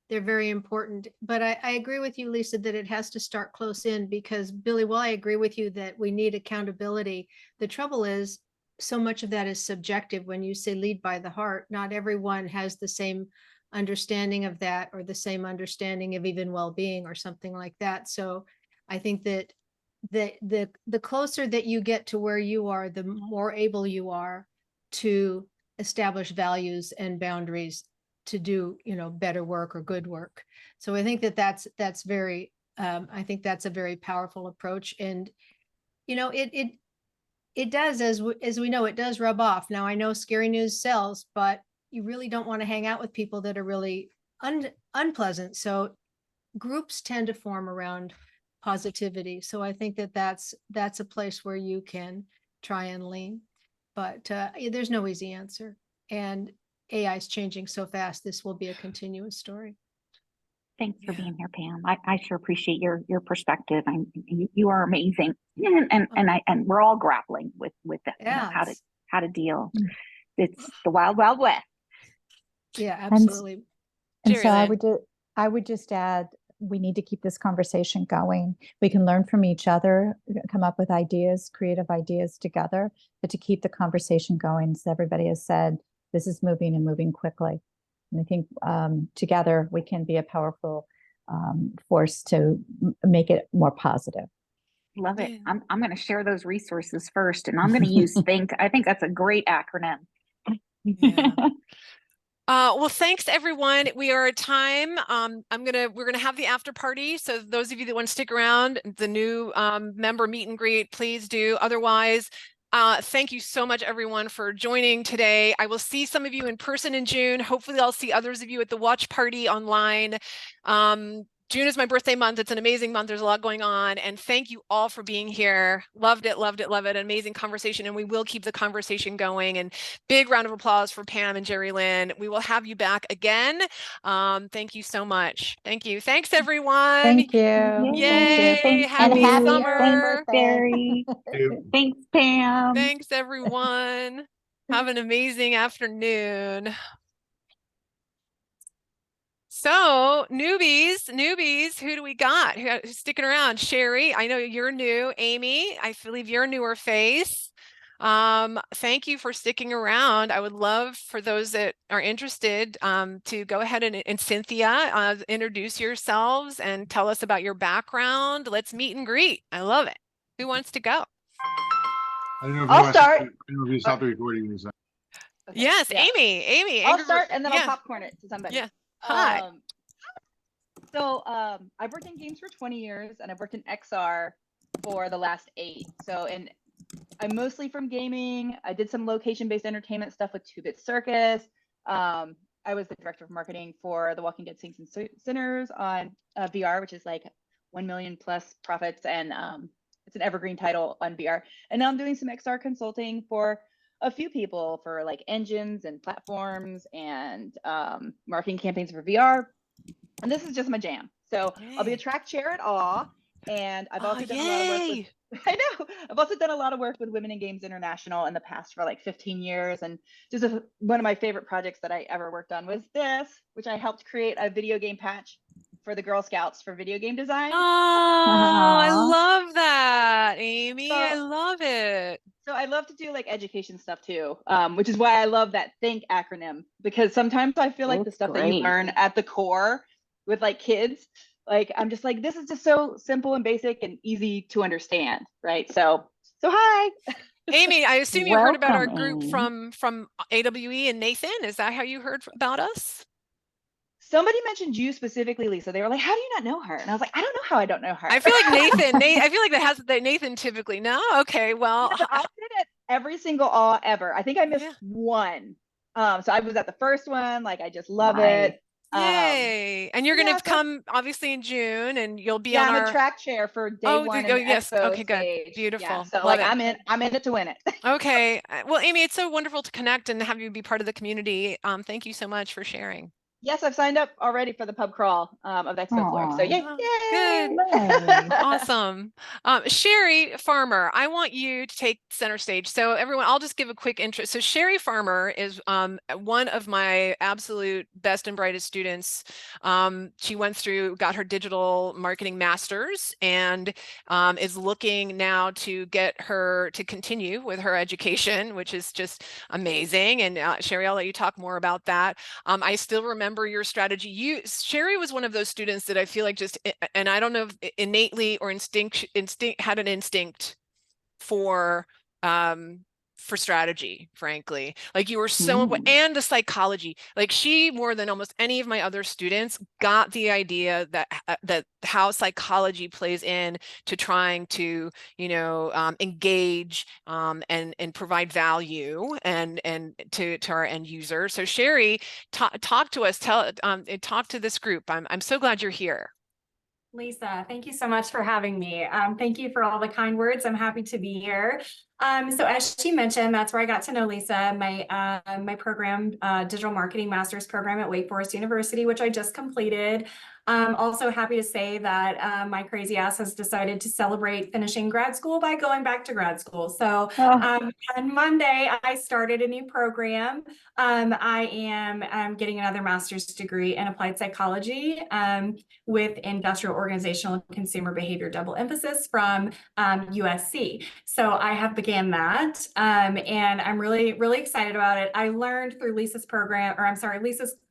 very important. But I agree with you, Lisa, that it has to start close in, because Billy, while I agree with you that we need accountability, the trouble is so much of that is subjective. When you say lead by the heart, not everyone has the same understanding of that, or the same understanding of even well-being or something like that. So I think that the closer that you get to where you are, the more able you are to establish values and boundaries to do, better work or good work. So I think that's very, I think that's a very powerful approach. And, it does, as we know, it does rub off. Now, I know scary news sells, but you really don't want to hang out with people that are really unpleasant. So groups tend to form around positivity. So I think that's a place where you can try and lean, but there's no easy answer. And AI is changing so fast. This will be a continuous story. Thanks for being here, Pam. I sure appreciate your perspective. You are amazing, and we're all grappling with that, how to deal. It's the wild, wild west. Yeah, absolutely. And so I would just add, we need to keep this conversation going. We can learn from each other, come up with ideas, creative ideas together, but to keep the conversation going, as everybody has said, this is moving and moving quickly. And I think together we can be a powerful force to make it more positive. Love it. I'm going to share those resources first, and I'm going to use Think. I think that's a great acronym. Yeah. Well, thanks everyone. We are at time. We're gonna have the after party. So those of you that want to stick around, the new member meet and greet, please do. Otherwise, thank you so much everyone for joining today. I will see some of you in person in June. Hopefully I'll see others of you at the watch party online. June is my birthday month. It's an amazing month. There's a lot going on. And thank you all for being here. Loved it, loved it, love it. An amazing conversation. And we will keep the conversation going. And big round of applause for Pam and Jerri Lynn. We will have you back again. Thank you so much. Thank you. Thanks, everyone. Thank you. Yay. Thank you. Happy And summer. Jerri. Thanks, Pam. Thanks, everyone. Have an amazing afternoon. So newbies, who do we got? Who's sticking around? Sherry, I know you're new. Amy, I believe you're a newer face. Thank you for sticking around. I would love for those that are interested to go ahead and Cynthia, introduce yourselves and tell us about your background. Let's meet and greet. I love it. Who wants to go? I don't know if I'll start. I don't know if you stopped the recording. Okay, Yes, yeah. Amy. I'll start and then I'll popcorn it to somebody. Yeah. Hi. So I've worked in games for 20 years and I've worked in XR for the last 8. So, and I'm mostly from gaming. I did some location-based entertainment stuff with 2-Bit Circus. I was the director of marketing for The Walking Dead Saints and Sinners on VR, which is like 1 million plus profits, and it's an evergreen title on VR. And now I'm doing some XR consulting for a few people for like engines and platforms and marketing campaigns for VR. And this is just my jam. So I'll be a track chair at AWE. And I've also done a lot of work with, I know, I've also done a lot of work with Women in Games International in the past for like 15 years. And just one of my favorite projects that I ever worked on was this, which I helped create a video game patch for the Girl Scouts for video game design. Oh, I love that, Amy. I love it. So I love to do like education stuff too, which is why I love that THINK acronym, because sometimes I feel like the stuff that you learn at the core with like kids, like I'm just like, this is just so simple and basic and easy to understand, right? So hi. Amy, I assume you heard about our group from AWE and Nathan. Is that how you heard about us? Somebody mentioned you specifically, Lisa. They were like, how do you not know her? And I was like, I don't know how I don't know her. I feel like I feel like that Nathan typically. No? Okay, well. Yeah, I did it every single AWE ever. I think I missed one. So I was at the first one. Like, I just love it. Yay. And you're going Yeah, to come obviously in June, and you'll be yeah, on I'm a our, track chair for day oh, one oh, in the yes. expo Okay, good. stage. Yeah, Beautiful. so Love like it. I'm in it to win it. Okay. Well, Amy, it's so wonderful to connect and have you be part of the community. Thank you so much for sharing. Yes, I've signed up already for the pub crawl of the expo floor. So Aw. yay, Oh, yay! good. Awesome. Sherry Farmer, I want you to take center stage. So everyone, I'll just give a quick intro. So Sherry Farmer is one of my absolute best and brightest students. She got her digital marketing master's and is looking now to continue with her education, which is just amazing. And Sherry, I'll let you talk more about that. I still remember your strategy. Sherry was one of those students that I feel like and I don't know if innately or had an instinct for strategy, frankly. Like you were so, and the psychology, like she, more than almost any of my other students, got the idea that how psychology plays in to trying to, engage and provide value and to our end user. So Sherry, talk to us, talk to this group. I'm so glad you're here. Lisa, thank you so much for having me. Thank you for all the kind words. I'm happy to be here. So as she mentioned, that's where I got to know Lisa, my program, digital marketing master's program at Wake Forest University, which I just completed. Also happy to say that my crazy ass has decided to celebrate finishing grad school by going back to grad school. So on Monday, I started a new program. I am getting another master's degree in applied psychology with industrial organizational and consumer behavior double emphasis from USC. So I have began that and I'm really, really excited about it. I learned through Lisa's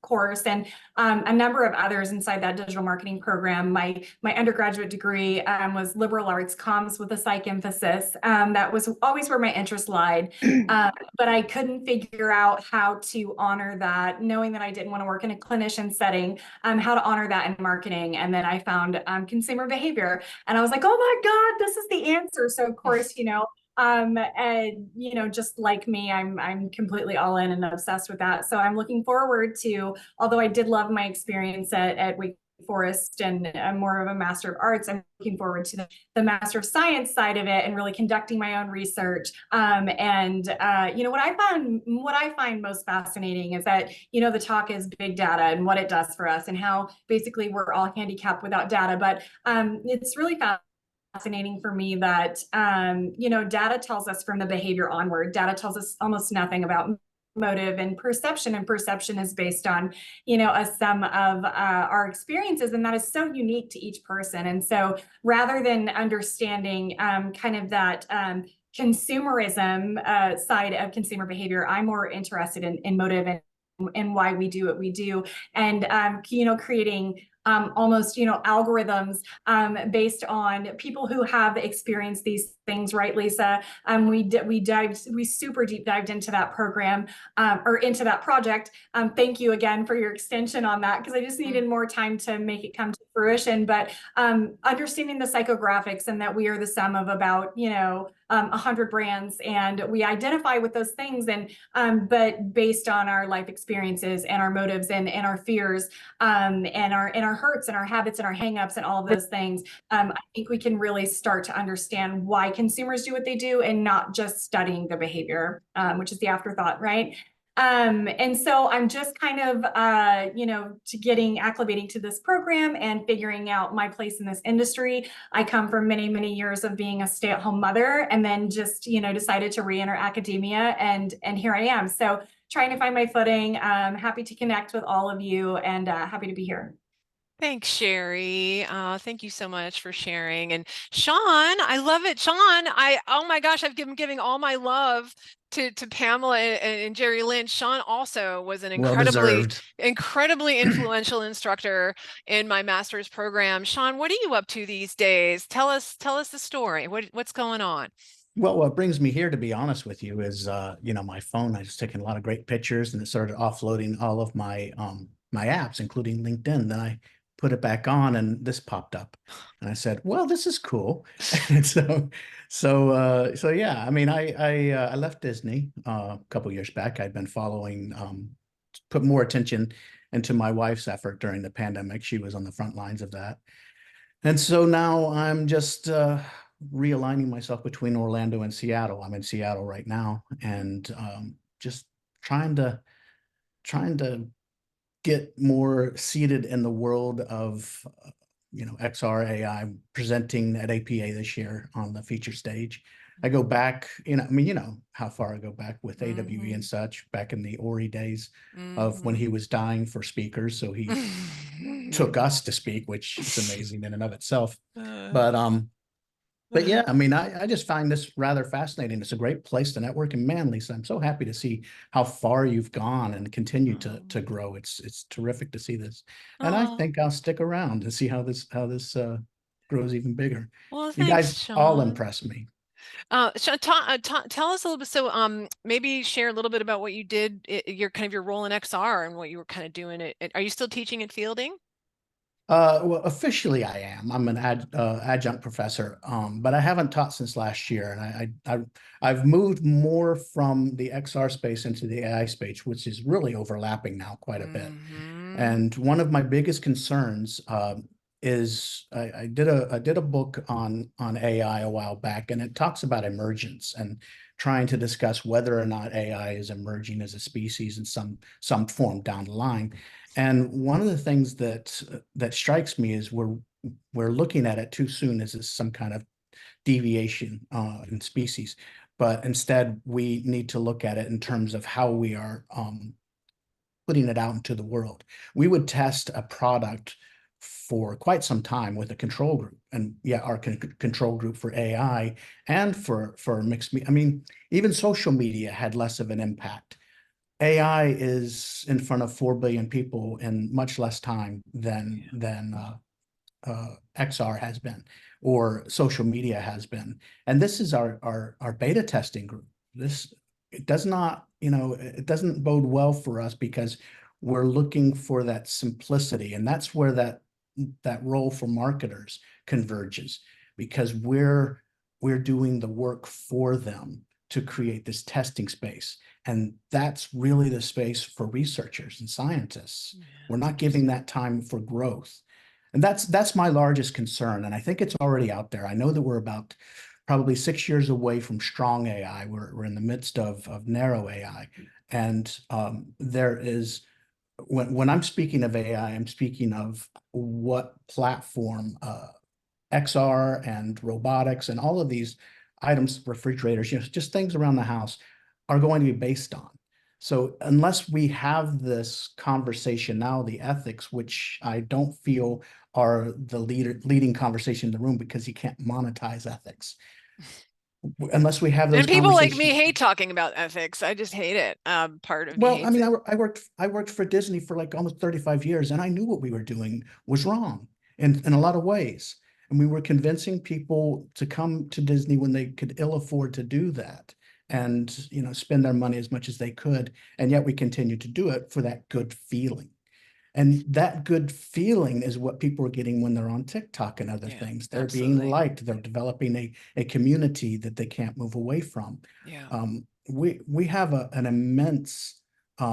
course and a number of others inside that digital marketing program. My undergraduate degree was liberal arts comms with a psych emphasis. That was always where my interest lied, but I couldn't figure out how to honor that, knowing that I didn't want to work in a clinician setting, how to honor that in marketing. And then I found consumer behavior, and I was like, oh my God, this is the answer. So of course, and just like me, I'm completely all in and obsessed with that. So I'm looking forward to, although I did love my experience at Wake Forest and I'm more of a Master of Arts, I'm looking forward to the Master of Science side of it and really conducting my own research. What I find most fascinating is that, the talk is big data and what it does for us and how basically we're all handicapped without data. But it's really fascinating for me that, data tells us from the behavior onward. Data tells us almost nothing about motive and perception is based on, a sum of our experiences, and that is so unique to each person. And so rather than understanding kind of that consumerism side of consumer behavior, I'm more interested in motive and why we do what we do, and creating almost algorithms based on people who have experienced these things, right, Lisa? We super deep dived into that program or into that project. Thank you again for your extension on that, because I just needed more time to make it come to fruition. But understanding the psychographics and that we are the sum of about 100 brands, and we identify with those things, and but based on our life experiences and our motives and our fears and our hurts and our habits and our hangups and all of those things, I think we can really start to understand why consumers do what they do and not just studying the behavior, which is the afterthought, right? And so I'm just kind of, acclimating to this program and figuring out my place in this industry. I come from many, many years of being a stay-at-home mother, and then just, decided to re-enter academia, and here I am. So trying to find my footing. Happy to connect with all of you, and happy to be here. Thanks, Sherry. Thank you so much for sharing. And Sean, I love it. Sean, oh my gosh, I've been giving all my love to Pamela and Jerri Lynn. Sean also was an incredibly influential instructor in my master's program. Sean, what are you up to these days? Tell us the story. What's going on? Well, what brings me here, to be honest with you, is my phone. I was taking a lot of great pictures, and it started offloading all of my my apps, including LinkedIn. Then I put it back on, and this popped up, and I said, well, this is cool. And so yeah, I mean, I left Disney a couple years back. I'd been following, put more attention and to my wife's effort during the pandemic. She was on the front lines of that. And so now I'm just realigning myself between Orlando and Seattle. I'm in Seattle right now, and just trying to get more seated in the world of XR AI, presenting at APA this year on the feature stage. I go back, how far I go back with AWE and such, back in the Ori days of when he was dying for speakers. So he took us to speak, which is amazing in and of itself. But yeah, I mean, I just find this rather fascinating. It's a great place to network. And man, Lisa, I'm so happy to see how far you've gone and continue to grow. It's terrific to see this. And I think I'll stick around to see how this grows even bigger. Well, You thanks, guys all Sean. impress me. Sean, tell us a little bit. So, maybe share a little bit about what you did, your role in XR and what you were kind of doing. Are you still teaching at Fielding? Well, officially I am. I'm an adjunct professor, but I haven't taught since last year. And I've moved more from the XR space into the AI space, which is really overlapping now quite a bit. And one of my biggest concerns is I did a book on AI a while back, and it talks about emergence and trying to discuss whether or not AI is emerging as a species in some form down the line. And one of the things that strikes me is we're looking at it too soon as some kind of deviation in species, but instead we need to look at it in terms of how we are putting it out into the world. We would test a product for quite some time with a control group, and our control group for AI and for mixed media. I mean, even social media had less of an impact. AI is in front of 4 billion people in much less time than XR has been, or social media has been. And this is our beta testing group. It doesn't bode well for us because we're looking for that simplicity, and that's where that role for marketers converges, because we're doing the work for them to create this testing space. And that's really the space for researchers and scientists. We're not giving that time for growth. And that's my largest concern. And I think it's already out there. I know that we're about probably 6 years away from strong AI. We're in the midst of narrow AI. And there is, when I'm speaking of AI, I'm speaking of what platform XR and robotics and all of these items, refrigerators, just things around the house, are going to be based on. So unless we have this conversation now, the ethics, which I don't feel are the leading conversation in the room, because you can't monetize ethics. Unless we have those and people like conversations. me hate talking about ethics. I just hate it. Part of me Well, hates I mean, it. I worked for Disney for like almost 35 years, and I knew what we were doing was wrong in a lot of ways. And we were convincing people to come to Disney when they could ill afford to do that, and spend their money as much as they could. And yet we continued to do it for that good feeling. And that good feeling is what people are getting when they're on TikTok and other things. They're being liked. They're developing a community that they can't move away from. We have an immense, I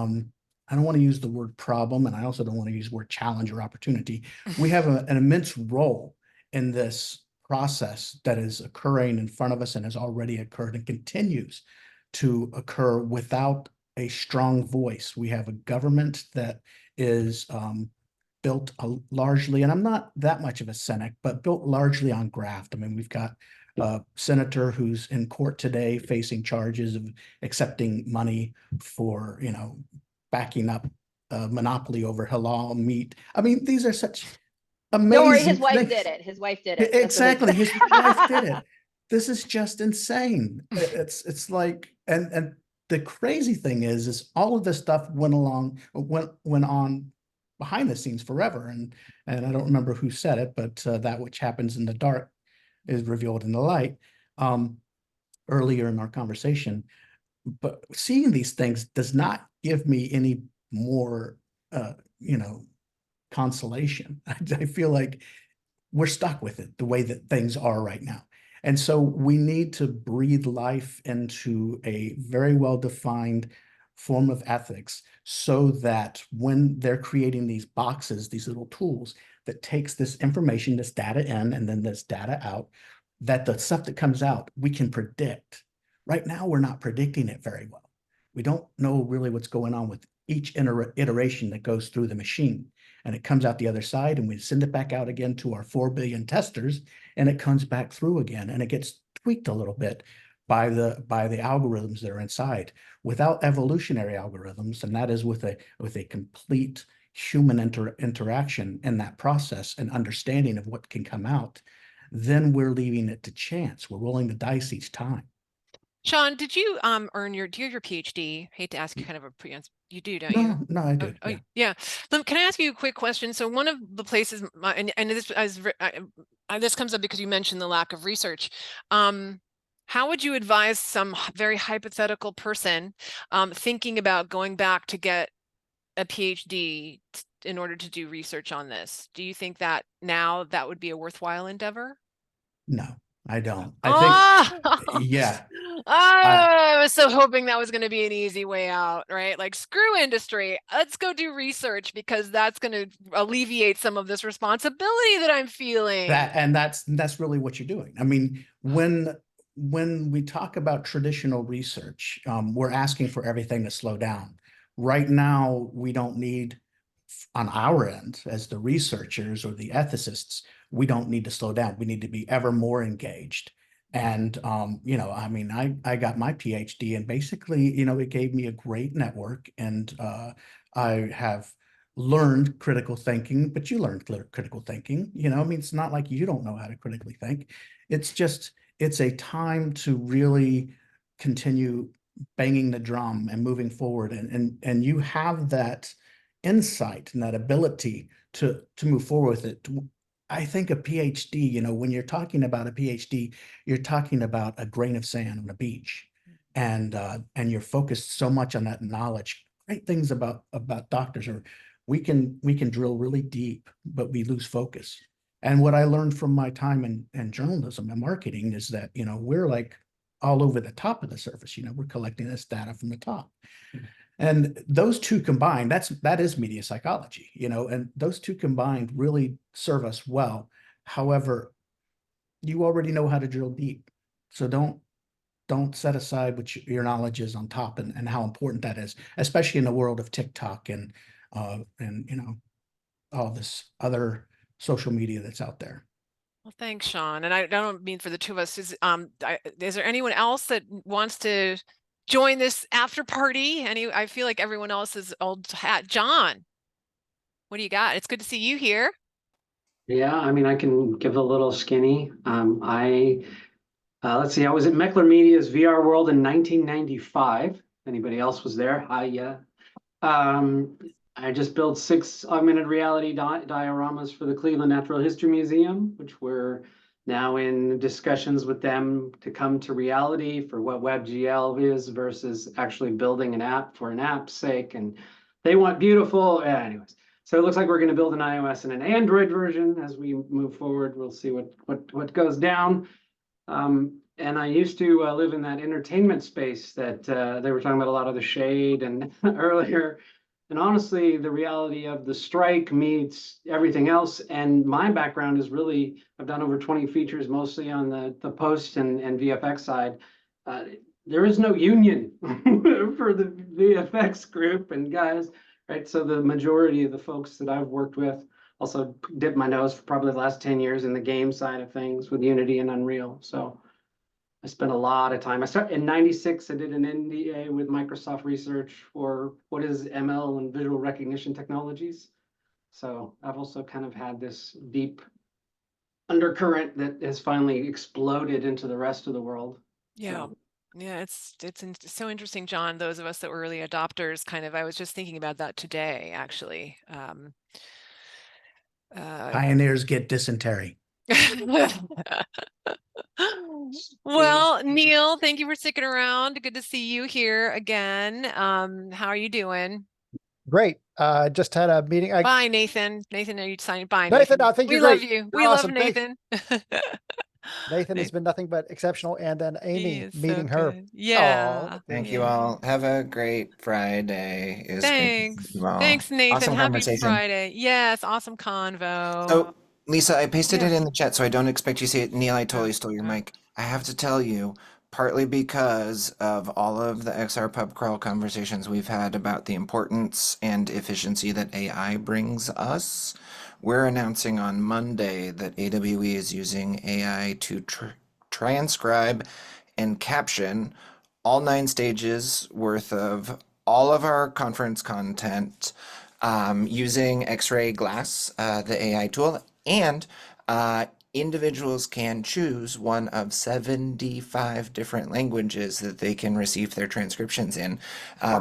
don't want to use the word problem, and I also don't want to use the word challenge or opportunity. We have an immense role in this process that is occurring in front of us and has already occurred and continues to occur without a strong voice. We have a government that is built largely, and I'm not that much of a cynic, but built largely on graft. I mean, we've got a senator who's in court today facing charges of accepting money for, backing up a monopoly over halal meat. I mean, these are such amazing Don't worry, his wife things. did it. His wife did it. Exactly, his wife did it. This is just insane. It's like, and the crazy thing is all of this stuff went on behind the scenes forever. And I don't remember who said it, but that which happens in the dark is revealed in the light, earlier in our conversation. But seeing these things does not give me any more, consolation. I feel like we're stuck with it the way that things are right now. And so we need to breathe life into a very well-defined form of ethics, so that when they're creating these boxes, these little tools that takes this information, this data in, and then this data out, that the stuff that comes out, we can predict. Right now, we're not predicting it very well. We don't know really what's going on with each iteration that goes through the machine. And it comes out the other side, and we send it back out again to our 4 billion testers, and it comes back through again, and it gets tweaked a little bit by the algorithms that are inside. Without evolutionary algorithms, and that is with a complete human interaction in that process and understanding of what can come out, then we're leaving it to chance. We're rolling the dice each time. Sean, did you do you have your PhD? Hate to ask you kind of a pre-answer. You do, don't you? No, I do. Oh, yeah. Can I ask you a quick question? So one of the places, and this comes up because you mentioned the lack of research. How would you advise some very hypothetical person thinking about going back to get a PhD in order to do research on this? Do you think that now that would be a worthwhile endeavor? No, I don't. I think, yeah. I was so hoping that was going to be an easy way out, right? Like, screw industry. Let's go do research, because that's going to alleviate some of this responsibility that I'm feeling. That's really what you're doing. I mean, when we talk about traditional research, we're asking for everything to slow down. Right now, we don't need, on our end, as the researchers or the ethicists, we don't need to slow down. We need to be ever more engaged. And, I mean, I got my PhD, and basically, it gave me a great network, and I have learned critical thinking, but you learned critical thinking, I mean, it's not like you don't know how to critically think. It's just, it's a time to really continue banging the drum and moving forward. And you have that insight and that ability to move forward with it. I think a PhD, when you're talking about a PhD, you're talking about a grain of sand on a beach, and you're focused so much on that knowledge. Great things about doctors are we can drill really deep, but we lose focus. And what I learned from my time in journalism and marketing is that, we're like all over the top of the surface. We're collecting this data from the top. And those two combined, that is media psychology, and those two combined really serve us well. However, you already know how to drill deep. So don't set aside what your knowledge is on top, and how important that is, especially in the world of TikTok and all this other social media that's out there. Well, thanks, Sean. And I don't mean for the two of us. Is there anyone else that wants to join this after party? I feel like everyone else is old hat. John, what do you got? It's good to see you here. Yeah, I mean, I can give a little skinny. Let's see, I was at Meckler Media's VR World in 1995. Anybody else was there? Yeah. I just built 6 augmented reality dioramas for the Cleveland Natural History Museum, which we're now in discussions with them to come to reality for what WebGL is versus actually building an app for an app's sake. And they want beautiful, anyways. So it looks like we're going to build an iOS and an Android version as we move forward. We'll see what goes down. And I used to live in that entertainment space that they were talking about, a lot of the shade and earlier. And honestly, the reality of the strike meets everything else. And my background is really, I've done over 20 features, mostly on the post and VFX side. There is no union for the VFX group and guys, right? So the majority of the folks that I've worked with, also dipped my nose for probably the last 10 years in the game side of things with Unity and Unreal. So I spent a lot of time. I started in 96. I did an NDA with Microsoft Research for what is ML and visual recognition technologies. So I've also kind of had this deep undercurrent that has finally exploded into the rest of the world. Yeah. So. Yeah, it's so interesting, John. Those of us that were early adopters, I was just thinking about that today, actually. Pioneers get dysentery. Well, Neil, thank you for sticking around. Good to see you here again. How are you doing? Great. Just had a meeting. Bye, Nathan. Nathan, are you signing? Bye, Nathan, I think we you're love great. you. You're We awesome. love Nathan. Nathan has been nothing but exceptional. And then He Amy, is so meeting her. good. Yeah. Thank you Yeah. all. Have a great Friday. It was great to see Thanks. you all. Thanks, Nathan. Awesome Happy conversation. Friday. Yes, awesome convo. So, Lisa, I pasted Yeah. it in the chat, so I don't expect you to see it. Neil, I totally stole your mic. I have to tell you, partly because of all of the XR pub crawl conversations we've had about the importance and efficiency that AI brings us, we're announcing on Monday that AWE is using AI to transcribe and caption all 9 stages worth of all of our conference content using X-ray Glass, the AI tool, and individuals can choose one of 75 different languages that they can receive their transcriptions in,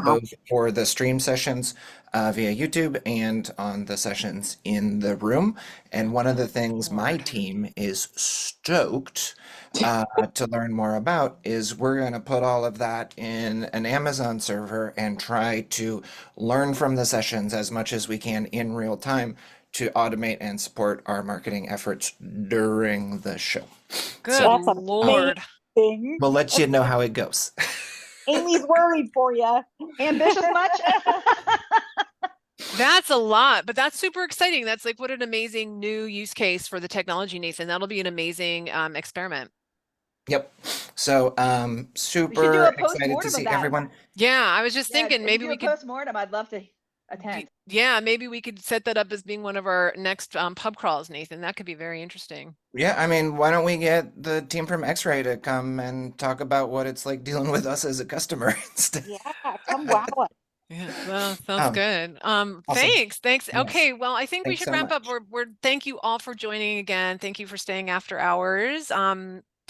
both for the stream sessions via YouTube and on the sessions in the room. And one of the things my team is stoked to learn more about is we're going to put all of that in an Amazon server and try to learn from the sessions as much as we can in real time to automate and support our marketing efforts during the show. Good So, Lord. we'll let you know how it goes. Amy's worried for you. Ambitious much? That's a lot, but that's super exciting. That's like, what an amazing new use case for the technology, Nathan. That'll be an amazing experiment. Yep. So super excited to see everyone. Yeah, I was just thinking maybe we could post-mortem. I'd love to attend. Yeah, maybe we could set that up as being one of our next pub crawls, Nathan. That could be very interesting. Yeah, I mean, why don't we get the team from X-Ray to come and talk about what it's like dealing with us as a customer instead? Yeah, come wow it. Yeah, well, sounds good. Awesome. Thanks. Yes. Okay, well, I think we Thanks should so wrap up. much. We're thank you all for joining again. Thank you for staying after hours.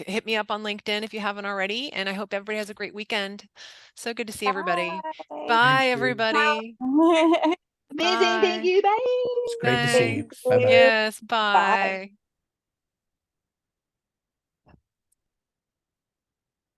Hit me up on LinkedIn if you haven't already, and I hope everybody has a great weekend. So good to see everybody. Bye, everybody. Amazing. Thank you. Bye. It's great to see you. Thanks. Bye-bye. Yes, bye. Bye.